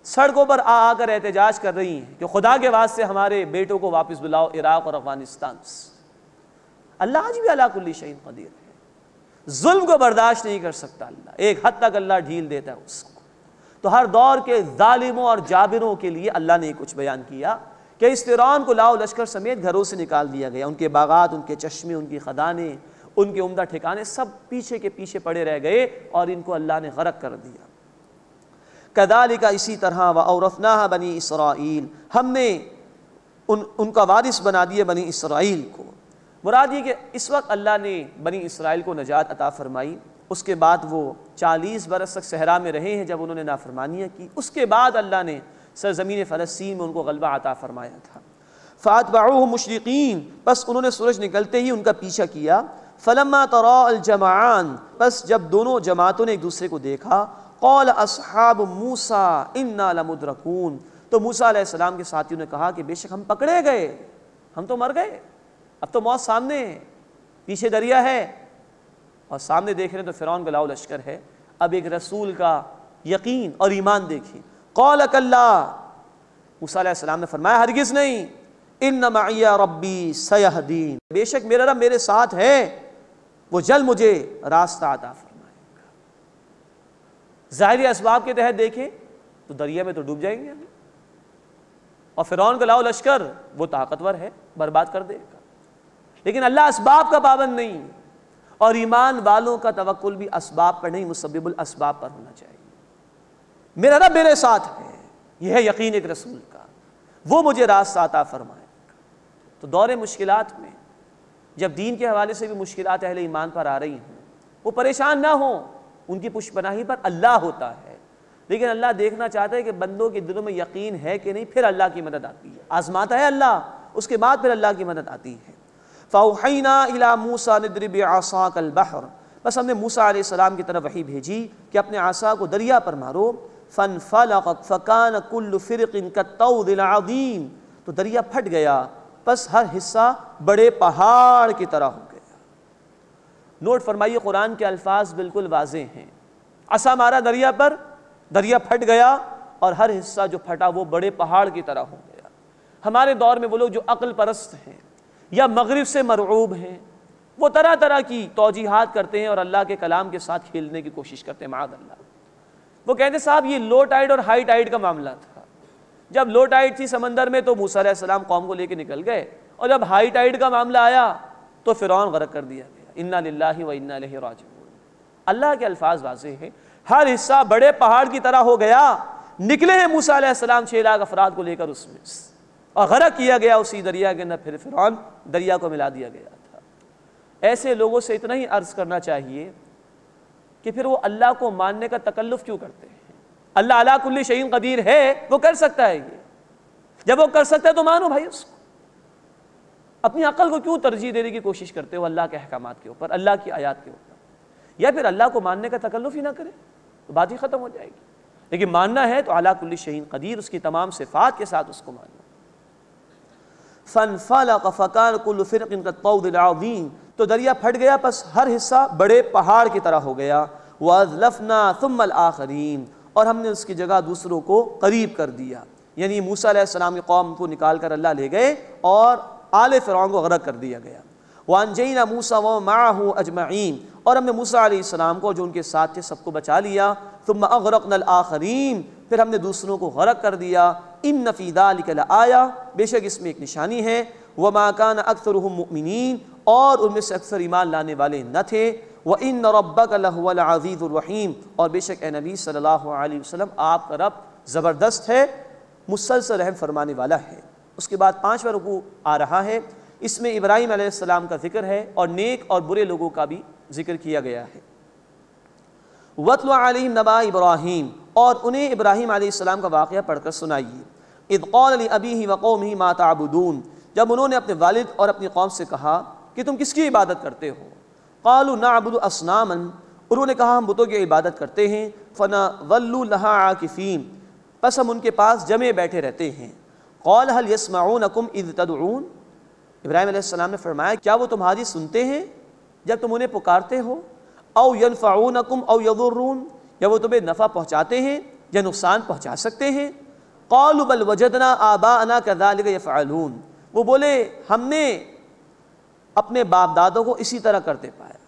سڑکوں پر آ کر احتجاج کر رہی ہیں کہ خدا کے واسطے ہمارے بیٹوں کو واپس بلاؤ عراق اور افغانستان سے۔ اللہ آج بھی علی کل شیء قدیر ہے، ظلم کو برداشت نہیں کر سکتا اللہ، ایک حد تک اللہ ڈھیل دیتا ہے اس کو۔ تو ہر دور کے ظالموں اور جابروں کے لیے اللہ نے کچھ بیان کیا کہ اس فرعون کو لاؤ لشکر سمیت گھروں سے نکال دیا گیا، ان کے باغات، ان کے چشمے، ان کی خدانے، ان کے عمدہ ٹھکانے سب پیچھے کے پیچھے پڑے رہ گئے اور ان کو اللہ نے غرق کر دیا۔ کذالک، اسی طرح، وَأَوْرَثْنَاهَا بَنِي إِسْرَائِيل، ہم نے ان کا وارث بنا دیا بنی اسرائیل کو۔ مراد یہ کہ اس وقت اللہ نے بنی اسرائیل کو نجات عطا فرمائی، اس کے بعد وہ 40 برس تک صحرا میں رہے ہیں جب انہوں نے نافرمانیاں کی، اس کے بعد اللہ نے سرزمین فلسطین میں ان کو غلبہ عطا فرمایا تھا۔ فَأَتْبَعُوهُم مُشْرِقِينَ، بس انہوں نے سورج نکلتے ہی ان کا پیچھا کیا۔ فَلَمَّا تَرَاءَ الْجَمْعَانِ، بس جب دونوں جماعتوں نے ایک دوسرے کو دیکھا، قَالَ أَصْحَابُ مُوسَىٰ إِنَّا لَمُدْرَكُونَ، تو موسیٰ علیہ السلام کے ساتھیوں نے کہا کہ بے شک ہم پکڑے گئے، ہم تو مر گئے، اب تو موت سامنے ہے، پیچھے دریا ہے اور سامنے دیکھ رہے ہیں تو فرعون کا لاؤ لشکر ہے۔ اب ایک رسول کا یقین اور ایمان دیکھیں۔ قَالَ كَلَّا، موسیٰ علیہ السلام نے فرمایا ہرگز نہیں، إِنَّ مَعِيَ رَبِّي سَيَهْدِينِ، بے شک میرا رب میرے ساتھ ہے، وہ جلد مجھے راستہ عطا فرمائے گا۔ ظاہری اسباب کے تحت دیکھیں تو دریا میں تو ڈوب جائیں گے، اور فرعون کا لاؤ لشکر وہ طاقتور ہے، برباد کر دے گا، لیکن اللہ اسباب کا پابند نہیں، اور ایمان والوں کا توکل بھی اسباب پر نہیں، مسبب الاسباب پر ہونا چاہیے۔ میرا رب میرے ساتھ ہے، یہ ہے یقین ایک رسول کا، وہ مجھے راستہ عطا فرمائے گا۔ تو دور مشکلات میں جب دین کے حوالے سے بھی مشکلات اہل ایمان پر آ رہی ہوں، وہ پریشان نہ ہوں، ان کی پشت پناہی پر اللہ ہوتا ہے، لیکن اللہ دیکھنا چاہتا ہے کہ بندوں کے دلوں میں یقین ہے کہ نہیں، پھر اللہ کی مدد آتی ہے، آزماتا ہے اللہ، اس کے بعد پھر اللہ کی مدد آتی ہے۔ فَأَوْحَيْنَا إِلَىٰ مُوسَىٰ نِضْرِبْ بِعَصَاكَ الْبَحْرَ، بس ہم نے موسیٰ علیہ السلام کی طرف وحی بھیجی کہ اپنے عصا کو دریا پر مارو، فَانْفَلَقَتْ فَكَانَ كُلُّ فِرْقٍ كَالطَّوْدِ الْعَظِيمِ، تو دریا پھٹ گیا، بس ہر حصہ بڑے پہاڑ کی طرح ہو گیا۔ نوٹ فرمائیے قرآن کے الفاظ بالکل واضح ہیں، عصا مارا دریا پر، دریا پھٹ گیا، اور ہر حصہ جو پھٹا وہ بڑے پہاڑ کی طرح ہو گیا۔ ہمارے دور میں وہ لوگ جو عقل پرست ہیں یا مغرب سے مرعوب ہیں، وہ طرح طرح کی توجیحات کرتے ہیں اور اللہ کے کلام کے ساتھ کھیلنے کی کوشش کرتے ہیں، معاذ اللہ۔ وہ کہتے ہیں صاحب یہ لو ٹائیڈ اور ہائی ٹائیڈ کا معاملہ تھا، جب لو ٹائیڈ تھی سمندر میں تو موسیٰ علیہ السلام قوم کو لے کے نکل گئے، اور جب ہائی ٹائیڈ کا معاملہ آیا تو فرعون غرق کر دیا گیا۔ انا للہ و انا الیہ راجعون۔ اللہ کے الفاظ واضح ہیں، ہر حصہ بڑے پہاڑ کی طرح ہو گیا۔ نکلے ہیں موسیٰ علیہ السلام 6 لاکھ افراد کو لے کر اس میں، اور غرق کیا گیا اسی دریا کے اندر، پھر فرعون دریا کو ملا دیا گیا تھا۔ ایسے لوگوں سے اتنا ہی عرض کرنا چاہیے کہ پھر وہ اللہ کو ماننے کا تکلف کیوں کرتے ہیں؟ اللہ علی کل شیء قدیر ہے، وہ کر سکتا ہے، یہ جب وہ کر سکتا ہے تو مانو بھائی اس کو۔ اپنی عقل کو کیوں ترجیح دینے کی کوشش کرتے ہو اللہ کے احکامات کے اوپر، اللہ کی آیات کے اوپر؟ یا پھر اللہ کو ماننے کا تکلف ہی نہ کرے تو بات ہی ختم ہو جائے گی۔ لیکن ماننا ہے تو علی کل شیء قدیر، اس کی تمام صفات کے ساتھ اس کو ماننا۔ فَانْفَلَقَ فَكَانَ كُلُّ فِرْقٍ كَالطَّوْدِ الْعَظِيمِ، تو دریا پھٹ گیا، پس ہر حصہ بڑے پہاڑ کی طرح ہو گیا۔ وَأَزْلَفْنَا ثُمَّ الْآخَرِينَ، اور ہم نے اس کی جگہ دوسروں کو قریب کر دیا، یعنی موسیٰ علیہ السلام کی قوم کو نکال کر اللہ لے گئے اور آل فرعون کو غرق کر دیا گیا۔ وَأَنْجَيْنَا مُوسَىٰ وَمَعَهُ أَجْمَعِينَ، اور ہم نے موسیٰ علیہ السلام کو جو ان کے ساتھ تھے سب کو بچا لیا۔ ثُمَّ أَغْرَقْنَا الْآخَرِينَ، پھر ہم نے دوسروں کو غرق کر دیا۔ إِنَّ فِي ذَلِكَ لَآيَةً، بے شک اس میں ایک نشانی ہے۔ وَمَا كَانَ أَكْثَرُهُم مُؤْمِنِينَ، اور ان میں سے اکثر ایمان لانے والے نہ تھے۔ وَإِنَّ رَبَّكَ لَهُوَ الْعَزِيزُ الرَّحِيمُ، اور بے شک اے نبی صلی اللہ علیہ وسلم آپ کا رب زبردست ہے، مسلسل رحم فرمانے والا ہے۔ اس کے بعد 5واں رکوع آ رہا ہے، اس میں ابراہیم علیہ السلام کا ذکر ہے اور نیک اور برے لوگوں کا بھی ذکر کیا گیا ہے۔ وَاتْلُ عَلَيْهِمْ نَبَأَ إِبْرَاهِيمَ، اور انہیں ابراہیم علیہ السلام کا واقعہ پڑھ کر سنائیے۔ اِذْ قَالَ لِأَبِيهِ وَقَوْمِهِ مَا تَعْبُدُونَ، جب انہوں نے اپنے والد اور اپنی قوم سے کہا کہ تم کس کی عبادت کرتے ہو؟ قَالُوا نَعْبُدُ أَصْنَامًا، انہوں نے کہا ہم بتوں کی عبادت کرتے ہیں۔ فَنَظَلُّ لَهَا عَاكِفِينَ، پس ہم ان کے پاس جمے بیٹھے رہتے ہیں۔ قَالَ هَلْ يَسْمَعُونَكُمْ إِذْ تَدْعُونَ، ابراہیم علیہ السلام نے فرمایا کیا وہ تمہاری سنتے ہیں جب تم انہیں پکارتے ہو؟ او ينفعونکم او یضرون، یا وہ تمہیں نفع پہنچاتے ہیں یا نقصان پہنچا سکتے ہیں؟ قالوا بل وجدنا آباءنا كذلك يفعلون، وہ بولے ہم نے اپنے باپ دادوں کو اسی طرح کرتے پایا۔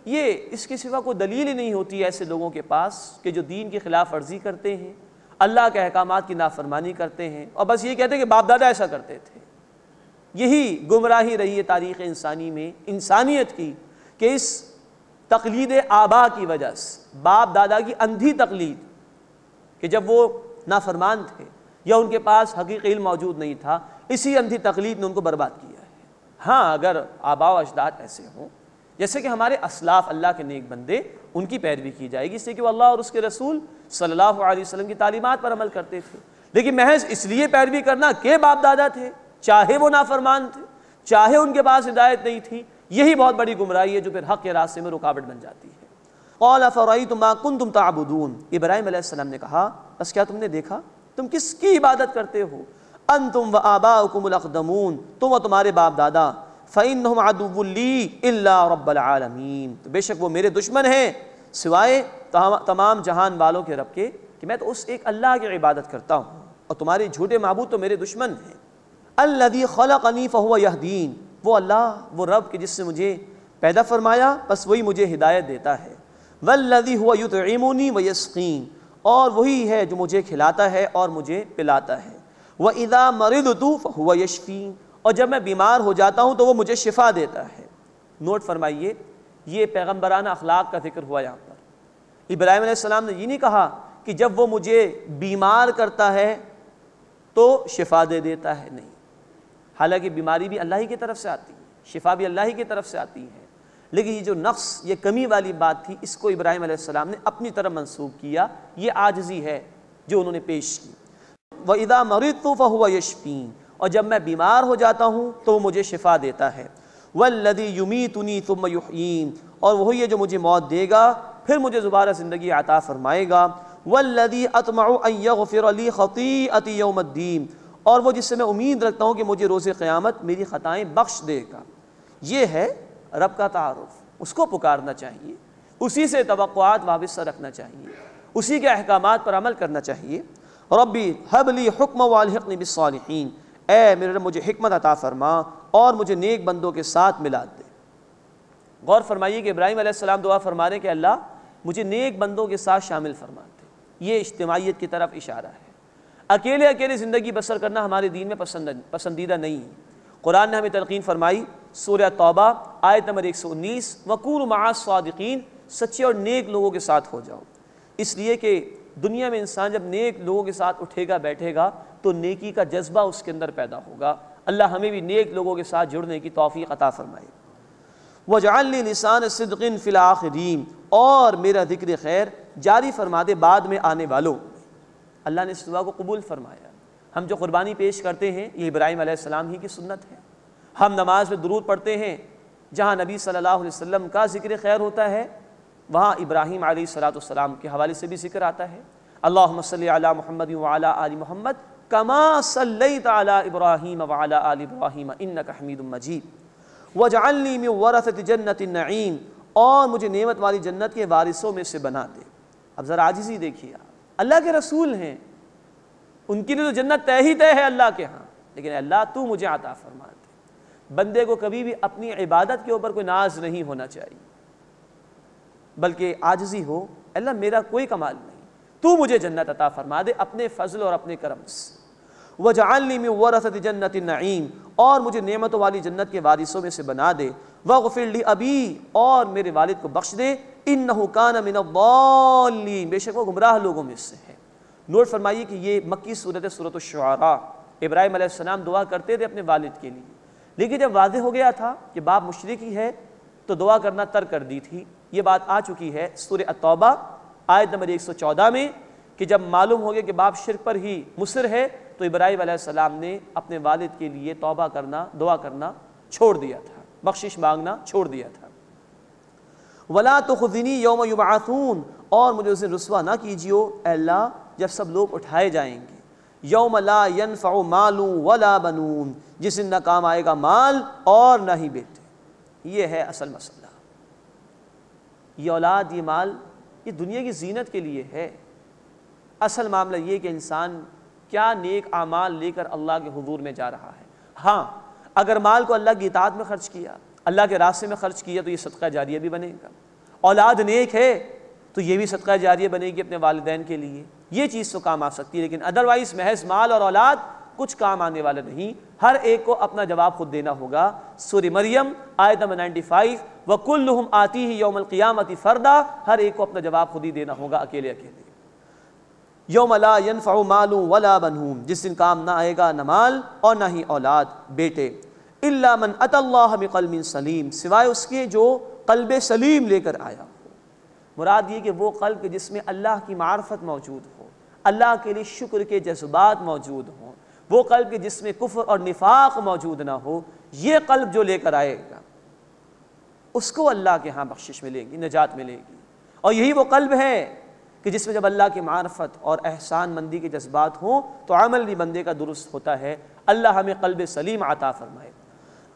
یہ اس کے سوا کوئی دلیل ہی نہیں ہوتی ایسے لوگوں کے پاس کہ جو دین کی خلاف ورزی کرتے ہیں، اللہ کے احکامات کی نافرمانی کرتے ہیں، اور بس یہ کہتے ہیں کہ باپ دادا ایسا کرتے تھے۔ یہی گمراہی رہی ہے تاریخ انسانی میں، انسانیت کی، کہ اس تقلید آبا کی وجہ سے، باپ دادا کی اندھی تقلید، کہ جب وہ نافرمان تھے یا ان کے پاس حقیقی علم موجود نہیں تھا، اسی اندھی تقلید نے ان کو برباد کیا ہے۔ ہاں اگر آبا و اجداد ایسے ہوں جیسے کہ ہمارے اسلاف اللہ کے نیک بندے، ان کی پیروی کی جائے گی، اس لیے کہ وہ اللہ اور اس کے رسول صلی اللہ علیہ وسلم کی تعلیمات پر عمل کرتے تھے۔ لیکن محض اس لیے پیروی کرنا کہ باپ دادا تھے، چاہے وہ نافرمان تھے، چاہے ان کے پاس ہدایت نہیں تھی، یہی بہت بڑی گمراہی ہے جو پھر حق کے راستے میں رکاوٹ بن جاتی ہے۔ قال فرأيتم ما كنتم تعبدون، ابراہیم علیہ السلام نے کہا بس کیا تم نے دیکھا تم کس کی عبادت کرتے ہو؟ انتم وآباؤکم الاقدمون، تم و تمہارے باپ دادا، فإنهم عدو لی الا رب العالمین، تو بے شک وہ میرے دشمن ہیں سوائے تمام جہان والوں کے رب کے، کہ میں تو اس ایک اللہ کی عبادت کرتا ہوں اور تمہارے جھوٹے معبود تو میرے دشمن ہیں۔ الذی خلقنی فہو یہدین، وہ اللہ، وہ رب کہ جس سے مجھے پیدا فرمایا بس وہی مجھے ہدایت دیتا ہے۔ والذی هو یطعمنی ویسقین، اور وہی ہے جو مجھے کھلاتا ہے اور مجھے پلاتا ہے۔ وَإِذَا مَرِضْتُ فَهُوَ يَشْفِينِ، اور جب میں بیمار ہو جاتا ہوں تو وہ مجھے شفا دیتا ہے۔ نوٹ فرمائیے، یہ پیغمبرانہ اخلاق کا ذکر ہوا یہاں پر۔ ابراہیم علیہ السلام نے یہ نہیں کہا کہ جب وہ مجھے بیمار کرتا ہے تو شفا دے دیتا ہے، نہیں، حالانکہ بیماری بھی اللہ ہی کی طرف سے آتی ہے، شفا بھی اللہ ہی کی طرف سے آتی ہے، لیکن یہ جو نقص، یہ کمی والی بات تھی، اس کو ابراہیم علیہ السلام نے اپنی طرف منسوب کیا، یہ عاجزی ہے جو انہوں نے پیش کی۔ وَإِذَا مَرِضْتُ فَهُوَ يَشْفِينِ، اور جب میں بیمار ہو جاتا ہوں تو وہ مجھے شفا دیتا ہے۔ وَالَّذِي يُمِيتُنِي ثُمَّ يُحْيِينِ، اور وہی ہے جو مجھے موت دے گا پھر مجھے دوبارہ زندگی عطا فرمائے گا۔ وَالَّذِي أَطْمَعُ أَن يَغْفِرَ لِي خَطِيئَتِي يَوْمَ الدِّينِ، اور وہ جس سے میں امید رکھتا ہوں کہ مجھے روز قیامت میری خطائیں بخش دے گا۔ یہ ہے رب کا تعارف، اس کو پکارنا چاہیے، اسی سے توقعات وابستہ رکھنا چاہیے، اسی کے احکامات پر عمل کرنا چاہیے۔ ربی ہب لی حکم والحقنی بالصالحین، اے میرے رب مجھے حکمت عطا فرما اور مجھے نیک بندوں کے ساتھ ملا دے۔ غور فرمائیے کہ ابراہیم علیہ السلام دعا فرما رہے کہ اللہ مجھے نیک بندوں کے ساتھ شامل فرما دے۔ یہ اجتماعیت کی طرف اشارہ ہے۔ اکیلے اکیلے زندگی بسر کرنا ہمارے دین میں پسندیدہ نہیں ہے۔ قرآن نے ہمیں تلقین فرمائی، سورہ توبہ آیت نمبر 119، وَكُونُوا مَعَ الصَّادِقِينَ، سچے اور نیک لوگوں کے ساتھ ہو جاؤ۔ اس لیے کہ دنیا میں انسان جب نیک لوگوں کے ساتھ اٹھے گا بیٹھے گا تو نیکی کا جذبہ اس کے اندر پیدا ہوگا۔ اللہ ہمیں بھی نیک لوگوں کے ساتھ جڑنے کی توفیق عطا فرمائے۔ وَاجْعَلْ لِي لِسَانَ صِدْقٍ فِي الْآخِرِينَ، اور میرا ذکر خیر جاری فرما دے بعد میں آنے والوں۔ اللہ نے اس دعا کو قبول فرمایا۔ ہم جو قربانی پیش کرتے ہیں یہ ابراہیم علیہ السلام ہی کی سنت ہے۔ ہم نماز میں درود پڑھتے ہیں، جہاں نبی صلی اللہ علیہ وسلم کا ذکر خیر ہوتا ہے وہاں ابراہیم علیہ السلام کے حوالے سے بھی ذکر آتا ہے۔ اللہم صلی علی محمد وعلی آل محمد کما صلیت علی ابراہیم وعلی آل ابراہیم انک حمید مجید۔ واجعلنی من ورثۃ جنۃ النعیم، اور مجھے نعمت والی جنت کے وارثوں میں سے بنا دے۔ اب ذرا عاجزی دیکھیے، اللہ کے رسول ہیں، ان کے لیے تو جنت طے ہی طے ہے اللہ کے ہاں، لیکن اللہ تو مجھے عطا فرما دے۔ بندے کو کبھی بھی اپنی عبادت کے اوپر کوئی ناز نہیں ہونا چاہیے، بلکہ عاجزی ہو، اللہ میرا کوئی کمال نہیں، تو مجھے جنت عطا فرما دے اپنے فضل اور اپنے کرم سے۔ وَجَعَلْنِي مِن وَرَثَةِ جَنَّةِ النَّعِيمِ، اور مجھے نعمتوں والی جنت کے وارثوں میں سے بنا دے۔ وَاغْفِرْ لِأَبِي، اور میرے والد کو بخش دے۔ إِنَّهُ كَانَ مِنَ الضَّالِّينَ، بے شک وہ گمراہ لوگوں میں سے ہے۔ نوٹ فرمائیے کہ یہ مکی صورت ہے، سورۃ الشعراء۔ ابراہیم علیہ السلام دعا کرتے تھے اپنے والد کے لیے، لیکن جب واضح ہو گیا تھا کہ باپ مشرک ہی ہے تو دعا کرنا ترک کر دی تھی۔ یہ بات آ چکی ہے سورہ التوبہ آیت نمبر 114 میں کہ جب معلوم ہو گیا کہ باپ شرک پر ہی مصر ہے تو ابراہیم علیہ السلام نے اپنے والد کے لیے توبہ کرنا، دعا کرنا چھوڑ دیا تھا، بخشش مانگنا چھوڑ دیا تھا۔ وَلَا تُخْزِنِي يَوْمَ يُبْعَثُونَ، اور مجھے اسے رسوا نہ کیجیو اے اللہ جب سب لوگ اٹھائے جائیں گے۔ یوم لا ينفع مال ولا بنون، جس دن نہ کام آئے گا مال اور نہ ہی بیٹے۔ یہ ہے اصل مسئلہ۔ یہ اولاد، یہ مال، یہ دنیا کی زینت کے لیے ہے۔ اصل معاملہ یہ کہ انسان کیا نیک اعمال لے کر اللہ کے حضور میں جا رہا ہے۔ ہاں اگر مال کو اللہ کی اطاعت میں خرچ کیا، اللہ کے راستے میں خرچ کیا تو یہ صدقہ جاریہ بھی بنے گا۔ اولاد نیک ہے تو یہ بھی صدقہ جاریہ بنے گی اپنے والدین کے لیے، یہ چیز تو کام آ سکتی ہے، لیکن ادروائز محض مال اور اولاد کچھ کام آنے والا نہیں۔ ہر ایک کو اپنا جواب خود دینا ہوگا۔ سورہ مریم آیت نمبر 95، وَكُلُّهُمْ آتِيهِ يَوْمَ الْقِيَامَةِ فَرْدًا، ہر ایک کو اپنا جواب خود ہی دینا ہوگا، اکیلے اکیلے۔ یوم لا ينفع مال ولا بنون، جس دن کام نہ آئے گا نہ مال اور نہ ہی اولاد بیٹے۔ الا من اتى اللہ بقلب سلیم، سوائے اس کے جو قلب سلیم لے کر آیا ہو۔ مراد یہ کہ وہ قلب کہ جس میں اللہ کی معرفت موجود ہو، اللہ کے لیے شکر کے جذبات موجود ہوں، وہ قلب کہ جس میں کفر اور نفاق موجود نہ ہو، یہ قلب جو لے کر آئے گا اس کو اللہ کے ہاں بخشش ملے گی، نجات ملے گی۔ اور یہی وہ قلب ہے کہ جس میں جب اللہ کی معرفت اور احسان مندی کے جذبات ہوں تو عمل بھی بندے کا درست ہوتا ہے۔ اللہ ہمیں قلب سلیم عطا فرمائے۔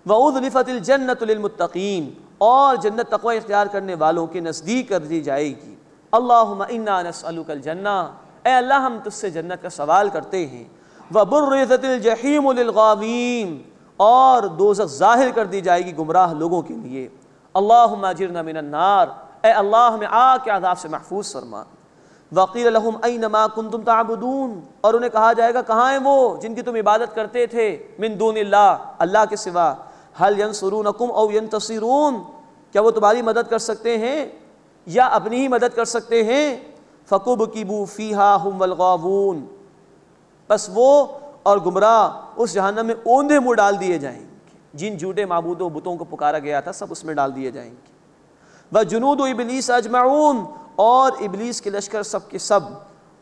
وَأُذْلِفَتِ الْجَنَّةُ لِلْمُتَّقِينَ، اور جنت تقوی اختیار کرنے والوں کے نزدیک کر دی جائے گی۔ اللہم انا نسألک الجنہ، اے اللہ ہم تجھ سے جنت کا سوال کرتے ہیں۔ وَبُرِّزَتِ الْجَحِيمُ لِلْغَاوِينَ، اور دوزخ ظاہر کر دی جائے گی گمراہ لوگوں کے لیے۔ اللہم اجرنا من النار، اے اللہ ہمیں آگ کے عذاب سے محفوظ فرما۔ وَقِيلَ لَهُمْ أَيْنَ مَا كُنْتُمْ تَعْبُدُونَ، اور انہیں کہا جائے گا کہاں ہیں وہ جن کی تم عبادت کرتے تھے، من دون اللہ، اللہ کے سوا۔ هَلْ يَنْصُرُونَكُمْ أَوْ يَنْتَصِرُونَ، کیا وہ تمہاری مدد کر سکتے ہیں یا اپنی ہی مدد کر سکتے ہیں؟ فَكُبْكِبُوا فِيهَا هُمْ وَالْغَاوُونَ، بس وہ اور گمراہ اس جہنم میں اوندھے منہ ڈال دیے جائیں گے۔ جن جھوٹے معبودوں و بتوں کو پکارا گیا تھا سب اس میں ڈال دیے جائیں گے۔ وَجُنُودُ إِبْلِيسَ أَجْمَعُونَ، اور ابلیس کے لشکر سب کے سب،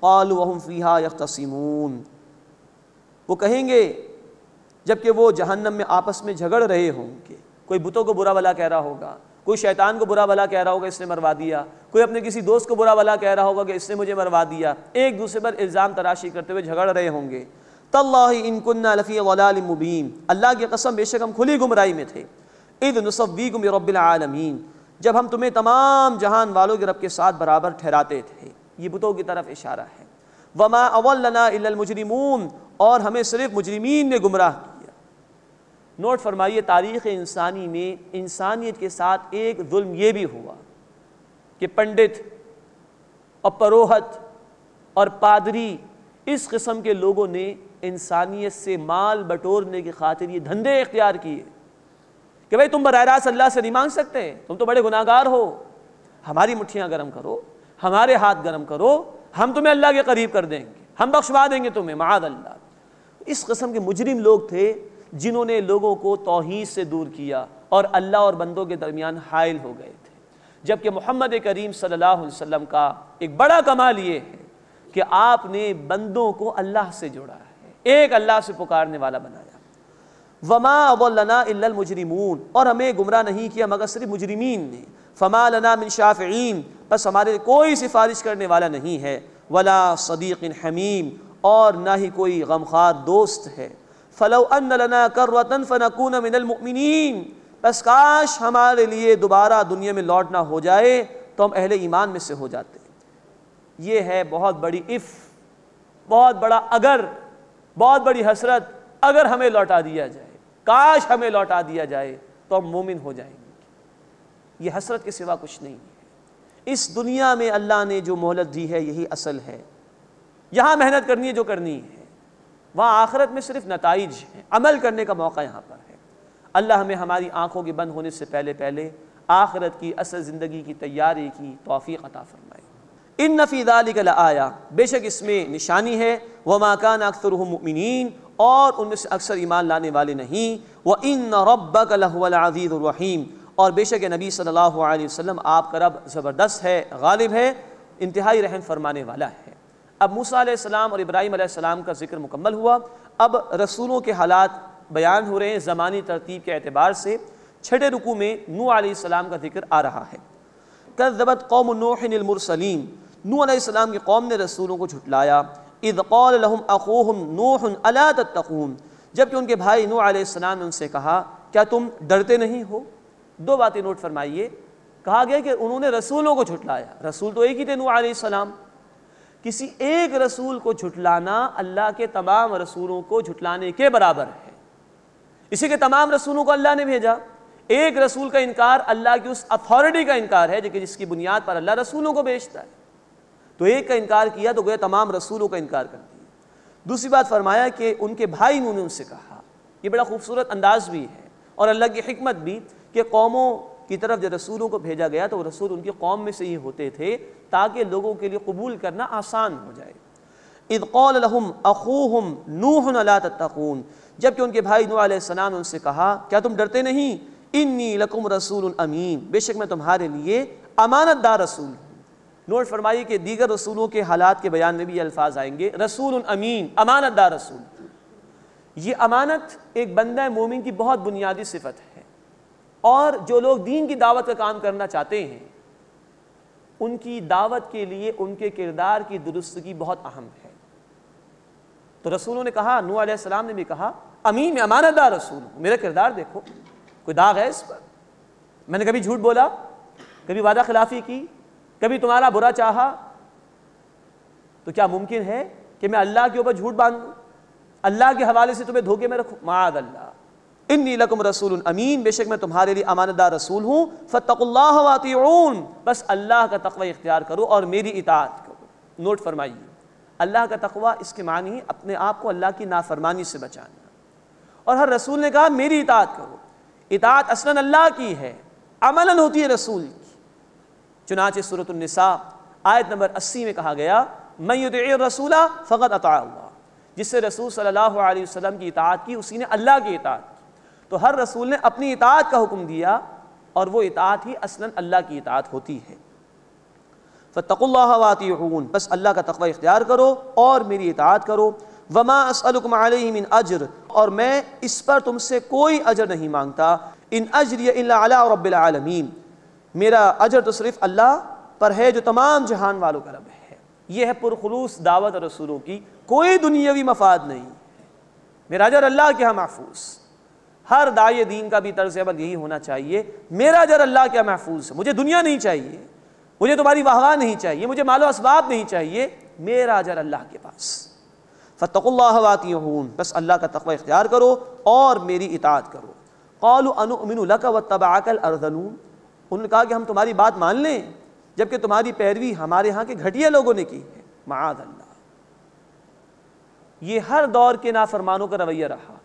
قَالُوا وَهُمْ فِيهَا يَخْتَصِمُونَ، وہ کہیں گے جبکہ وہ جہنم میں آپس میں جھگڑ رہے ہوں گے، کوئی بتوں کو برا بھلا کہہ رہا ہوگا، کوئی شیطان کو برا بھلا کہہ رہا ہوگا اس نے مروا دیا، کوئی اپنے کسی دوست کو برا بھلا کہہ رہا ہوگا کہ اس نے مجھے مروا دیا، ایک دوسرے پر الزام تراشی کرتے ہوئے جھگڑ رہے ہوں گے۔ تَاللَّهِ إِن كُنَّا لَفِي ضَلَالٍ مُبِينٍ، اللہ کی قسم بے شک ہم کھلی گمراہی میں تھے۔ اِذْ نُسَوِّيكُم بِرَبِّ الْعَالَمِينَ، جب ہم تمہیں تمام جہان والوں کے رب کے ساتھ برابر ٹھہراتے تھے۔ یہ بتوں کی طرف اشارہ ہے۔ وَمَا أَضَلَّنَا إِلَّا الْمُجْرِمُونَ، اور ہمیں صرف مجرمین نے گمراہ کیا۔ نوٹ فرمائیے، تاریخ انسانی میں انسانیت کے ساتھ ایک ظلم یہ بھی ہوا کہ پنڈت اور پروہت اور پادری اس قسم کے لوگوں نے انسانیت سے مال بٹورنے کی خاطر یہ دھندے اختیار کیے کہ بھئی تم براہ راست اللہ سے نہیں مانگ سکتے، تم تو بڑے گناہگار ہو، ہماری مٹھیاں گرم کرو، ہمارے ہاتھ گرم کرو، ہم تمہیں اللہ کے قریب کر دیں گے، ہم بخشوا دیں گے تمہیں، معاذ اللہ۔ اس قسم کے مجرم لوگ تھے جنہوں نے لوگوں کو توحید سے دور کیا اور اللہ اور بندوں کے درمیان حائل ہو گئے تھے، جبکہ محمد کریم صلی اللہ علیہ وسلم کا ایک بڑا کمال یہ ہے کہ آپ نے بندوں کو اللہ سے جوڑا ہے، ایک اللہ سے پکارنے والا بنایا۔ وَمَا أَضَلَّنَا إِلَّا الْمُجْرِمُونَ، اور ہمیں گمراہ نہیں کیا مگر صرف مجرمین نے۔ فَمَا لَنَا مِن شَافِعِينَ، بس ہمارے لیے کوئی سفارش کرنے والا نہیں ہے۔ وَلَا صَدِيقٍ حَمِيمٍ، اور نہ ہی کوئی غمخوار دوست ہے۔ فَلَوْ أَنَّ لَنَا كَرَّةً فَنَكُونَ مِنَ الْمُؤْمِنِينَ، بس کاش ہمارے لیے دوبارہ دنیا میں لوٹنا ہو جائے تو ہم اہل ایمان میں سے ہو جاتے۔ یہ ہے بہت بڑی بہت بڑا اگر، بہت بڑی حسرت، اگر ہمیں لوٹا دیا جائے، کاش ہمیں لوٹا دیا جائے تو ہم مومن ہو جائیں گے۔ یہ حسرت کے سوا کچھ نہیں ہے۔ اس دنیا میں اللہ نے جو مہلت دی ہے یہی اصل ہے، یہاں محنت کرنی ہے جو کرنی ہے، وہاں آخرت میں صرف نتائج ہیں، عمل کرنے کا موقع یہاں پر ہے۔ اللہ ہمیں ہماری آنکھوں کے بند ہونے سے پہلے آخرت کی اصل زندگی کی تیاری کی توفیق عطا فرمائے۔ ان فی ذلک لآیہ، بے شک اس میں نشانی ہے، وما کان اکثرهم مؤمنین، اور ان میں سے اکثر ایمان لانے والے نہیں۔ وان ربک لہو العزیز الرحیم، اور بے شک نبی صلی اللہ علیہ وسلم آپ کا رب زبردست ہے، غالب ہے، انتہائی رحم فرمانے والا ہے۔ اب موسیٰ علیہ السلام اور ابراہیم علیہ السلام کا ذکر مکمل ہوا، اب رسولوں کے حالات بیان ہو رہے ہیں زمانی ترتیب کے اعتبار سے۔ چھٹے رکوع میں نوح علیہ السلام کا ذکر آ رہا ہے۔ کذبت قوم نوح المرسلین، نوح علیہ السلام کی قوم نے رسولوں کو جھٹلایا۔ اذ قال لهم اخوهم نوح الا تتقون، جبکہ ان کے بھائی نوح علیہ السلام نے ان سے کہا کیا تم ڈرتے نہیں ہو؟ دو باتیں نوٹ فرمائیے، کہا گیا کہ انہوں نے رسولوں کو جھٹلایا، رسول تو ایک ہی تھے نوح علیہ السلام، کسی ایک رسول کو جھٹلانا اللہ کے تمام رسولوں کو جھٹلانے کے برابر ہے۔ اسی کے تمام رسولوں کو اللہ نے بھیجا، ایک رسول کا انکار اللہ کی اس اتھارٹی کا انکار ہے جس کی بنیاد پر اللہ رسولوں کو بھیجتا ہے، تو ایک کا انکار کیا تو گویا تمام رسولوں کا انکار کر دیا۔ دوسری بات فرمایا کہ ان کے بھائی نے ان سے کہا، یہ بڑا خوبصورت انداز بھی ہے اور اللہ کی حکمت بھی کہ قوموں کی طرف جب رسولوں کو بھیجا گیا تو وہ رسول ان کی قوم میں سے ہی ہوتے تھے تاکہ لوگوں کے لیے قبول کرنا آسان ہو جائے۔ اذ قال لهم اخوهم نوح الا تتقون، جبکہ ان کے بھائی نوح علیہ السلام نے ان سے کہا کیا تم ڈرتے نہیں؟ انی لکم رسول امین، بے شک میں تمہارے لیے امانت دار رسول ہوں۔ نوٹ فرمائیے کہ دیگر رسولوں کے حالات کے بیان میں بھی یہ الفاظ آئیں گے، رسول امین، امانت دار رسول۔ یہ امانت ایک بندہ مومن کی بہت بنیادی صفت ہے، اور جو لوگ دین کی دعوت کا کام کرنا چاہتے ہیں ان کی دعوت کے لیے ان کے کردار کی درستگی بہت اہم ہے۔ تو رسولوں نے کہا، نوح علیہ السلام نے بھی کہا امین، میں امانت دار رسول ہوں، میرا کردار دیکھو، کوئی داغ ہے اس پر؟ میں نے کبھی جھوٹ بولا، کبھی وعدہ خلافی کی، کبھی تمہارا برا چاہا؟ تو کیا ممکن ہے کہ میں اللہ کے اوپر جھوٹ باندھوں، اللہ کے حوالے سے تمہیں دھوکے میں رکھوں؟ معاذ اللہ۔ انی لکم رسول امین، بے شک میں تمہارے لیے امانت دار رسول ہوں۔ فاتقوا اللہ واطیعون، بس اللہ کا تقوی اختیار کرو اور میری اطاعت کرو۔ نوٹ فرمائیے، اللہ کا تقوی اس کے معنی اپنے آپ کو اللہ کی نافرمانی سے بچانا، اور ہر رسول نے کہا میری اطاعت کرو۔ اطاعت اصلاً اللہ کی ہے، عملاً ہوتی ہے رسول کی۔ چنانچہ سورۃ النساء آیت نمبر 80 میں کہا گیا من یطع الرسول فقد اطاع اللہ، جس سے رسول صلی اللہ علیہ وسلم کی اطاعت کی اسی نے اللہ کی اطاعت کی۔ تو ہر رسول نے اپنی اطاعت کا حکم دیا اور وہ اطاعت ہی اصلاً اللہ کی اطاعت ہوتی ہے۔ فاتقوا اللہ واطیعون، بس اللہ کا تقوی اختیار کرو اور میری اطاعت کرو۔ وما اسألکم علیہ من اجر، اور میں اس پر تم سے کوئی اجر نہیں مانگتا۔ ان اجری الا علی رب العالمین، میرا اجر تو صرف اللہ پر ہے جو تمام جہان والوں کا رب ہے۔ یہ ہے پرخلوص دعوت رسولوں کی، کوئی دنیاوی مفاد نہیں، میرا اجر اللہ کے ہاں محفوظ۔ ہر داعی دین کا بھی طرز عمل یہی ہونا چاہیے، میرا اجر اللہ کے ہاں محفوظ ہے، مجھے دنیا نہیں چاہیے، مجھے تمہاری واہ نہیں چاہیے، مجھے مال و اسباب نہیں چاہیے، میرا اجر اللہ کے پاس۔ فاتقوا اللہ واطیعون، بس اللہ کا تقوی اختیار کرو اور میری اطاعت کرو۔ قالوا انؤمن لک واتبعک الارذلون، انہوں نے کہا کہ ہم تمہاری بات مان لیں جبکہ تمہاری پیروی ہمارے ہاں کے گھٹیا لوگوں نے کی ہے۔ معاذ اللہ، یہ ہر دور کے نافرمانوں کا رویہ رہا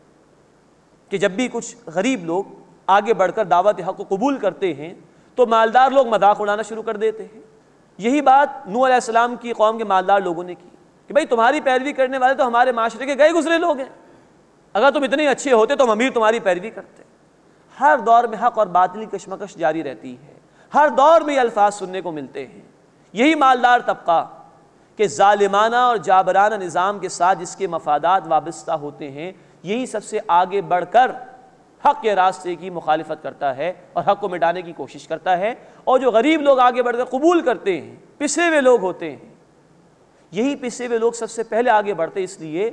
کہ جب بھی کچھ غریب لوگ آگے بڑھ کر دعوت حق کو قبول کرتے ہیں تو مالدار لوگ مذاق اڑانا شروع کر دیتے ہیں۔ یہی بات نوح علیہ السلام کی قوم کے مالدار لوگوں نے کی کہ بھائی تمہاری پیروی کرنے والے تو ہمارے معاشرے کے گئے گزرے لوگ ہیں، اگر تم اتنے اچھے ہوتے تو ہم امیر تمہاری پیروی کرتے۔ ہر دور میں حق اور باطل کی کشمکش جاری رہتی ہے، ہر دور میں یہ الفاظ سننے کو ملتے ہیں۔ یہی مالدار طبقہ کہ ظالمانہ اور جابرانہ نظام کے ساتھ جس کے مفادات وابستہ ہوتے ہیں، یہی سب سے آگے بڑھ کر حق کے راستے کی مخالفت کرتا ہے اور حق کو مٹانے کی کوشش کرتا ہے، اور جو غریب لوگ آگے بڑھ کر قبول کرتے ہیں، پسے ہوئے لوگ ہوتے ہیں، یہی پسے ہوئے لوگ سب سے پہلے آگے بڑھتے اس لیے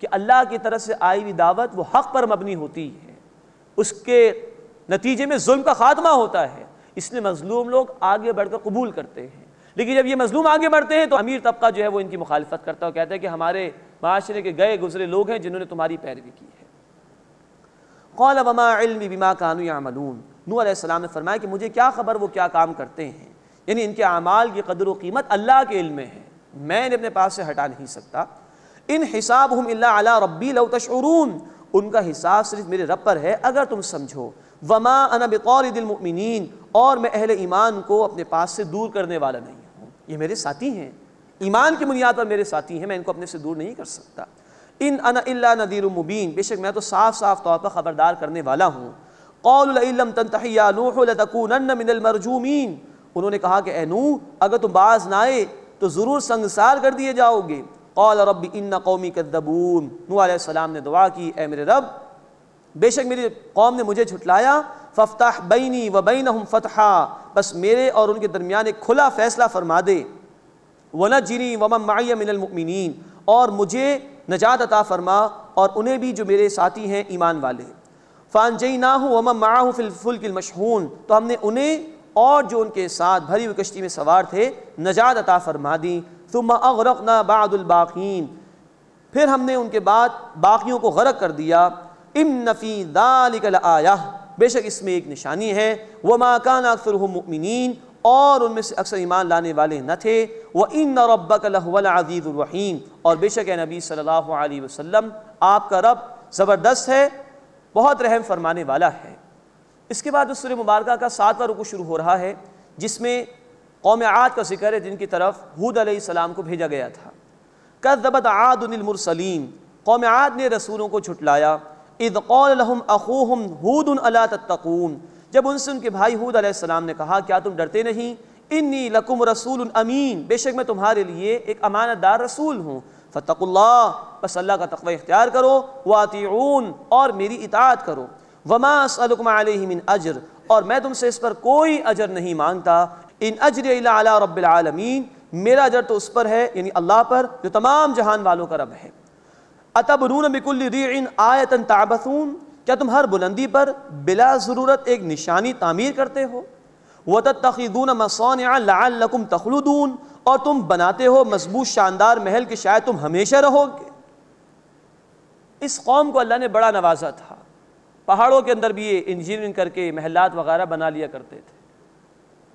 کہ اللہ کی طرف سے آئی ہوئی دعوت وہ حق پر مبنی ہوتی ہے، اس کے نتیجے میں ظلم کا خاتمہ ہوتا ہے، اس لیے مظلوم لوگ آگے بڑھ کر قبول کرتے ہیں۔ لیکن جب یہ مظلوم آگے بڑھتے ہیں تو امیر طبقہ جو ہے وہ ان کی مخالفت کرتا ہے اور کہتا ہے کہ ہمارے معاشرے کے گئے گزرے لوگ ہیں جنہوں نے تمہاری پیروی کی ہے۔ قال وما علمی بما كانوا يعملون، نوح علیہ السلام نے فرمایا کہ مجھے کیا خبر وہ کیا کام کرتے ہیں، یعنی ان کے اعمال کی قدر و قیمت اللہ کے علم میں ہے، میں انہیں اپنے پاس سے ہٹا نہیں سکتا۔ ان حسابهم الا علی ربی لو تشعرون، ان کا حساب صرف میرے رب پر ہے اگر تم سمجھو۔ وما انا بطارد المؤمنین، اور میں اہل ایمان کو اپنے پاس سے دور کرنے والا نہیں ہوں، یہ میرے ساتھی ہیں، ایمان کی بنیاد پر میرے ساتھی ہیں، میں ان کو اپنے سے دور نہیں کر سکتا۔ ان انا الا نذیر مبین، بے شک میں تو صاف صاف طور پر خبردار کرنے والا ہوں۔ قالوا لئن لم تنتہ یا نوح لتکونن من المرجومین، انہوں نے کہا کہ اے نوح اگر تم باز نہ آئے تو ضرور سنگسار کر دیے جاؤ گے۔ قال رب ان قومی کذبون، نوح علیہ السلام نے دعا کی اے میرے رب بے شک میری قوم نے مجھے جھٹلایا، فافتح بینی وبینہم فتحا، بس میرے اور ان کے درمیان ایک کھلا فیصلہ فرما دے۔ ونجنی ومن معی من المؤمنین، اور مجھے نجات عطا فرما اور انہیں بھی جو میرے ساتھی ہیں ایمان والے۔ فانجیناہ ومن معہ فی الفلک المشحون، تو ہم نے انہیں اور جو ان کے ساتھ بھری ہوئی کشتی میں سوار تھے نجات عطا فرما دی۔ ثم اغرقنا بعد الباقین، پھر ہم نے ان کے بعد باقیوں کو غرق کر دیا۔ ان فی ذلک لآیہ، بے شک اس میں ایک نشانی ہے۔ وما کان اکثرهم مؤمنین، اور ان میں سے اکثر ایمان لانے والے نہ تھے۔ وان ربک لہو العزیز الرحیم، اور بے شک اے نبی صلی اللہ علیہ وسلم آپ کا رب زبردست ہے، بہت رحم فرمانے والا ہے۔ اس کے بعد اس سورہ مبارکہ کا 7واں رکوع شروع ہو رہا ہے جس میں قوم عاد کا ذکر ہے جن کی طرف ہود علیہ السلام کو بھیجا گیا تھا۔ کذبت عاد المرسلین، قوم عاد نے رسولوں کو جھٹلایا۔ اذ قال لهم اخوهم ہود الا تتقون، جب ان سے ان کے بھائی ہود علیہ السلام نے کہا کیا تم ڈرتے نہیں؟ انی لکم رسول امین، بے شک میں تمہارے لیے ایک امانت دار رسول ہوں۔ فاتقوا اللہ، بس اللہ کا تقوی اختیار کرو۔ واطیعون، اور میری اطاعت کرو۔ وما اسألکم علیہ من اجر، اور میں تم سے اس پر کوئی اجر نہیں مانگتا۔ ان اجری الا علی رب العالمین، میرا اجر تو اس پر ہے یعنی اللہ پر جو تمام جہان والوں کا رب ہے۔ اتبنون بکل ریع آیۃ تعبثون، کیا تم ہر بلندی پر بلا ضرورت ایک نشانی تعمیر کرتے ہو؟ وتتخذون مصانع لعلکم تخلدون، اور تم بناتے ہو مضبوط شاندار محل کہ شاید تم ہمیشہ رہو گے۔ اس قوم کو اللہ نے بڑا نوازا تھا، پہاڑوں کے اندر بھی یہ انجینئرنگ کر کے محلات وغیرہ بنا لیا کرتے تھے۔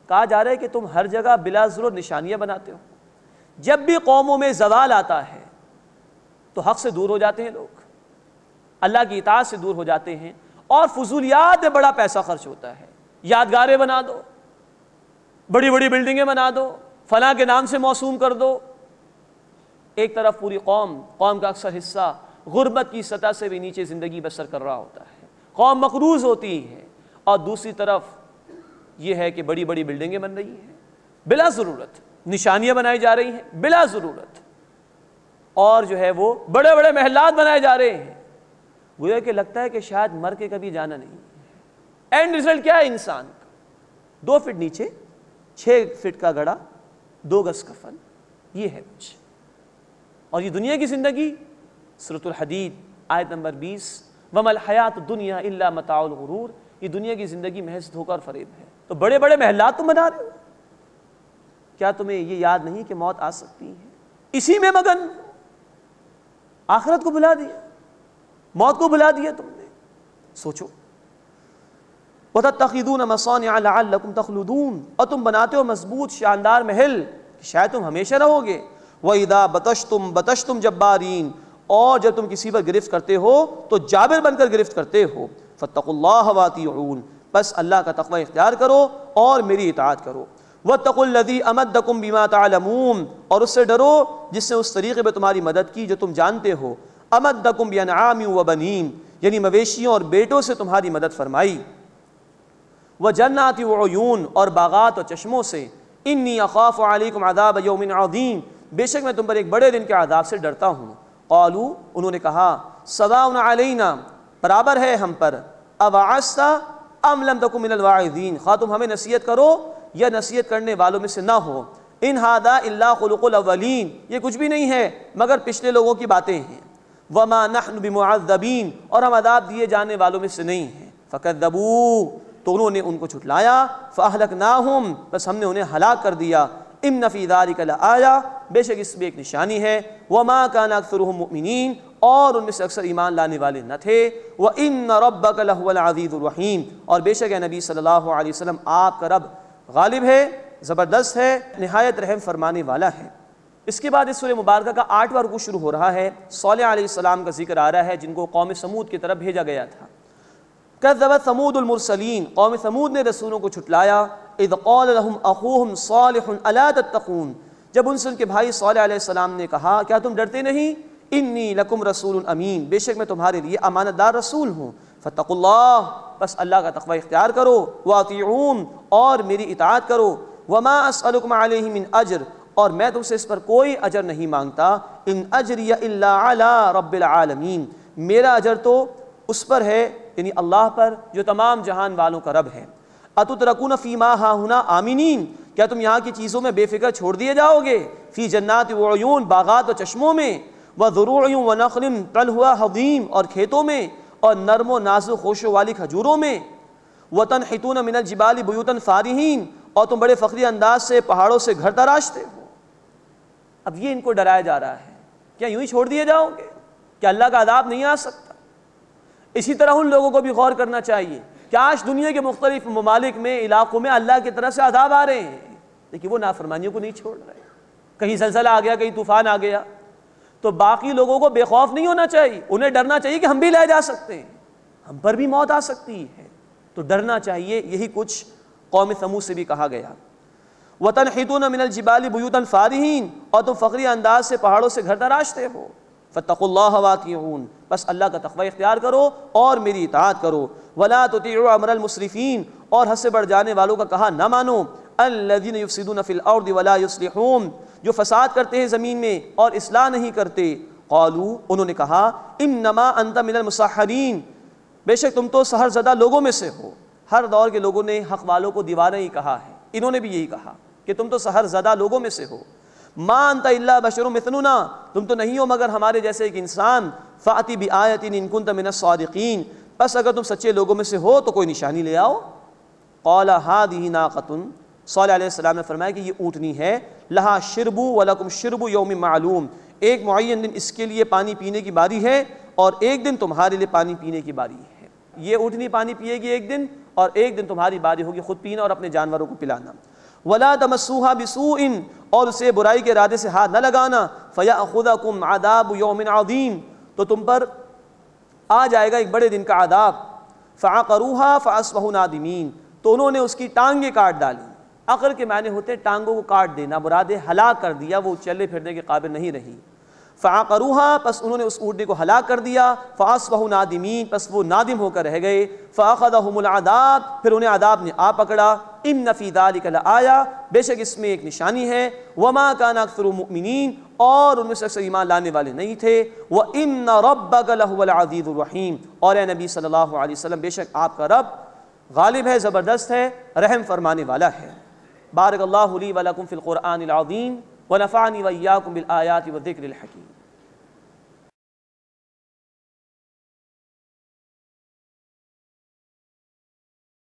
کہا جا رہا ہے کہ تم ہر جگہ بلا ضرورت نشانیاں بناتے ہو، جب بھی قوموں میں زوال آتا ہے تو حق سے دور ہو جاتے ہیں لوگ، اللہ کی اطاعت سے دور ہو جاتے ہیں، اور فضولیات میں بڑا پیسہ خرچ ہوتا ہے۔ یادگاریں بنا دو، بڑی بڑی بلڈنگیں بنا دو، فلاں کے نام سے موسوم کر دو، ایک طرف پوری قوم کا اکثر حصہ غربت کی سطح سے بھی نیچے زندگی بسر کر رہا ہوتا ہے، قوم مقروض ہوتی ہے، اور دوسری طرف یہ ہے کہ بڑی بڑی بلڈنگیں بن رہی ہیں بلا ضرورت، نشانیاں بنائی جا رہی ہیں بلا ضرورت، اور جو ہے وہ بڑے بڑے محلات بنائے جا رہے ہیں، گویا کہ لگتا ہے کہ شاید مر کے کبھی جانا نہیں ہے۔ اینڈ رزلٹ کیا ہے انسان کا؟ 2 فٹ نیچے 6 فٹ کا گڑا، 2 گز کفن، یہ ہے کچھ۔ اور یہ دنیا کی زندگی، سورۃ الحدید آیت نمبر 20، وَمَا الْحَيَاةُ الدُّنْيَا إِلَّا مَتَاعُ الْغُرُورِ، یہ دنیا کی زندگی محض دھوکہ اور فریب ہے۔ تو بڑے بڑے محلات تم بنا رہے ہو، کیا تمہیں یہ یاد نہیں کہ موت آ سکتی ہے؟ اسی میں مگن، آخرت کو بھلا دیا، موت کو بھلا دیا تم نے۔ سوچو، وَتَتَّخِذُونَ مَصَانِعَ لَعَلَّكُمْ تَخْلُدُونَ، اور تم بناتے ہو مضبوط شاندار محل کہ شاید تم ہمیشہ رہو گے۔ وَإِذَا بَطَشْتُمْ بَطَشْتُمْ جَبَّارِينَ، اور جب تم کسی پر گرفت کرتے ہو تو جابر بن کر گرفت کرتے ہو۔ فَاتَّقُوا اللَّهَ وَأَطِيعُونِ، بس اللہ کا تقوی اختیار کرو اور میری اطاعت کرو۔ وَاتَّقُوا الَّذِي أَمَدَّكُم بِمَا تَعْلَمُونَ، اور اس سے ڈرو جس نے اس طریقے پہ تمہاری مدد کی جو تم جانتے ہو۔ أَمَدَّكُم بِأَنْعَامٍ وَبَنِينَ، یعنی مویشیوں اور بیٹوں سے تمہاری مدد فرمائی۔ وَجَنَّاتٍ وَعُيُونٍ، اور باغات اور چشموں سے۔ إِنِّي أَخَافُ عَلَيْكُمْ عَذَابَ يَوْمٍ عَظِيمٍ، بے شک میں تم پر ایک بڑے دن کے عذاب سے ڈرتا ہوں۔ قالوا، انہوں نے کہا، سواء علینا، برابر ہے ہم پر، اوعظت ام لم تکن من الواعظین، خواہ تم ہمیں نصیحت کرو یا نصیحت کرنے والوں میں سے نہ ہو۔ ان ھذا الا خلق الاولین، یہ کچھ بھی نہیں ہے مگر پچھلے لوگوں کی باتیں ہیں۔ وما نحن بمعذبین، اور ہم عذاب دیے جانے والوں میں سے نہیں ہیں۔ فکذبوا، تو انہوں نے ان کو جھٹلایا۔ فاہلکناہم، بس ہم نے انہیں ہلاک کر دیا۔ ان فی ذلک لآیہ، بے شک اس میں ایک نشانی ہے۔ وما کان اکثرهم مؤمنین، اور ان میں سے اکثر ایمان لانے والے نہ تھے۔ وان ربک لہو العزیز الرحیم، اور بے شک اے نبی صلی اللہ علیہ وسلم آپ کا رب غالب ہے، زبردست ہے، نہایت رحم فرمانے والا ہے۔ اس کے بعد اس سورہ مبارکہ کا 8واں رکوع شروع ہو رہا ہے۔ صالح علیہ السلام کا ذکر آ رہا ہے جن کو قوم سمود کی طرف بھیجا گیا تھا۔ کذبت ثمود المرسلین، قوم سمود نے رسولوں کو جھٹلایا۔ اذ قال لهم اخوهم صالح الا تتقون، جب ان سے ان کے بھائی صالح علیہ السلام نے کہا کیا تم ڈرتے نہیں؟ انی لکم رسول امین، بے شک میں تمہارے لیے امانت دار رسول ہوں۔ فاتقوا اللہ، بس اللہ کا تقوی اختیار کرو۔ واطیعون، اور میری اطاعت کرو۔ وما اسألکم علیہ من اجر، اور میں تم سے اس پر کوئی اجر نہیں مانگتا۔ ان اجری الا علی رب العالمین، میرا اجر تو اس پر ہے، یعنی اللہ پر جو تمام جہان والوں کا رب ہے۔ اتترکون فیما ہاہنا آمنین، کیا تم یہاں کی چیزوں میں بے فکر چھوڑ دیے جاؤ گے؟ فی جنات وعیون، باغات و چشموں میں، وزروع ونخل طلعها حضیم، اور کھیتوں میں، اور نرم و نازک خوشو والی کھجوروں میں۔ وتنحتون من الجبال بیوتا فارہین، اور تم بڑے فخری انداز سے پہاڑوں سے گھر تراشتے ہو۔ اب یہ ان کو ڈرایا جا رہا ہے، کیا یوں ہی چھوڑ دیے جاؤ گے؟ کیا اللہ کا عذاب نہیں آ سکتا؟ اسی طرح ان لوگوں کو بھی غور کرنا چاہیے کہ آج دنیا کے مختلف ممالک میں، علاقوں میں اللہ کی طرف سے عذاب آ رہے ہیں، لیکن وہ نافرمانیوں کو نہیں چھوڑ رہے۔ کہیں زلزلہ آ گیا، کہیں طوفان آ گیا، تو باقی لوگوں کو بے خوف نہیں ہونا چاہیے، انہیں ڈرنا چاہیے کہ ہم بھی لے جا سکتے ہیں، ہم پر بھی موت آ سکتی ہے، تو ڈرنا چاہیے۔ یہی کچھ قوم ثمود سے بھی کہا گیا۔ وَتَنْحِتُونَ مِنَ الْجِبَالِ بُيُوتًا فَارِهِينَ، اور تم فخری انداز سے پہاڑوں سے گھر تراشتے ہو۔ فَاتَّقُوا اللَّهَ وَأَطِيعُونَ، بس اللہ کا تقوی اختیار کرو اور میری اطاعت کرو۔ وَلَا تُطِيعُوا أَمْرَ الْمُسْرِفِينَ، اور حد سے بڑھ جانے والوں کا کہا نہ مانو۔ الَّذِينَ يُفْسِدُونَ فِي الْأَرْضِ وَلَا يُصْلِحُونَ، جو فساد کرتے ہیں زمین میں اور اصلاح نہیں کرتے۔ قالوا، انہوں نے کہا، انما انت من المسحرین، بے شک تم تو سحر زدہ لوگوں میں سے ہو۔ ہر دور کے لوگوں نے حق والوں کو دیوانہ ہی کہا ہے، انہوں نے بھی یہی کہا کہ تم تو سحر زدہ لوگوں میں سے ہو۔ ما انت الا بشر مثلنا، تم تو نہیں ہو مگر ہمارے جیسے ایک انسان۔ فاتی بآیۃ ان کنت من الصادقین، بس اگر تم سچے لوگوں میں سے ہو تو کوئی نشانی لے آؤ۔ قال هذه ناقۃ، صالح علیہ السلام نے فرمایا کہ یہ اونٹنی ہے، لہا شرب ولکم شرب یوم معلوم، ایک معین دن اس کے لیے پانی پینے کی باری ہے اور ایک دن تمہارے لیے پانی پینے کی باری ہے۔ یہ اونٹنی پانی پیے گی ایک دن، اور ایک دن تمہاری باری ہوگی خود پینا اور اپنے جانوروں کو پلانا۔ وَلَا تَمَسُّوهَا بِسُوءٍ، اور اسے برائی کے ارادے سے ہاتھ نہ لگانا۔ فَيَأْخُذَكُمْ عَذَابُ يَوْمٍ عَظِيمٍ، تو تم پر آ جائے گا ایک بڑے دن کا عذاب۔ فَعَقَرُوهَا فَأَصْبَحُوا نَادِمِينَ، تو انہوں نے اس کی ٹانگیں کاٹ ڈالی۔ عقر کے معنی ہوتے ٹانگوں کو کاٹ دینا، مراد ہلاک کر دیا، وہ چلنے پھرنے کے قابل نہیں رہی۔ فعقروها پس انہوں نے اس اونٹنی کو ہلاک کر دیا، فاصبحوا نادمین پس وہ نادم ہو کر رہ گئے، فاخذهم العذاب پھر انہیں عذاب نے آ پکڑا، ان فی ذلک لآیہ بے شک اس میں ایک نشانی ہے، وما کان اکثر المؤمنین اور ان میں سے اکثر ایمان لانے والے نہیں تھے، وان ربک لہو العزیز الرحیم اور اے نبی صلی اللہ علیہ وسلم بے شک آپ کا رب غالب ہے، زبردست ہے، رحم فرمانے والا ہے۔ بارک اللہ لی ولکم فی القرآن العظیم ونفعنی وإیاکم بالآیات والذکر الحکیم۔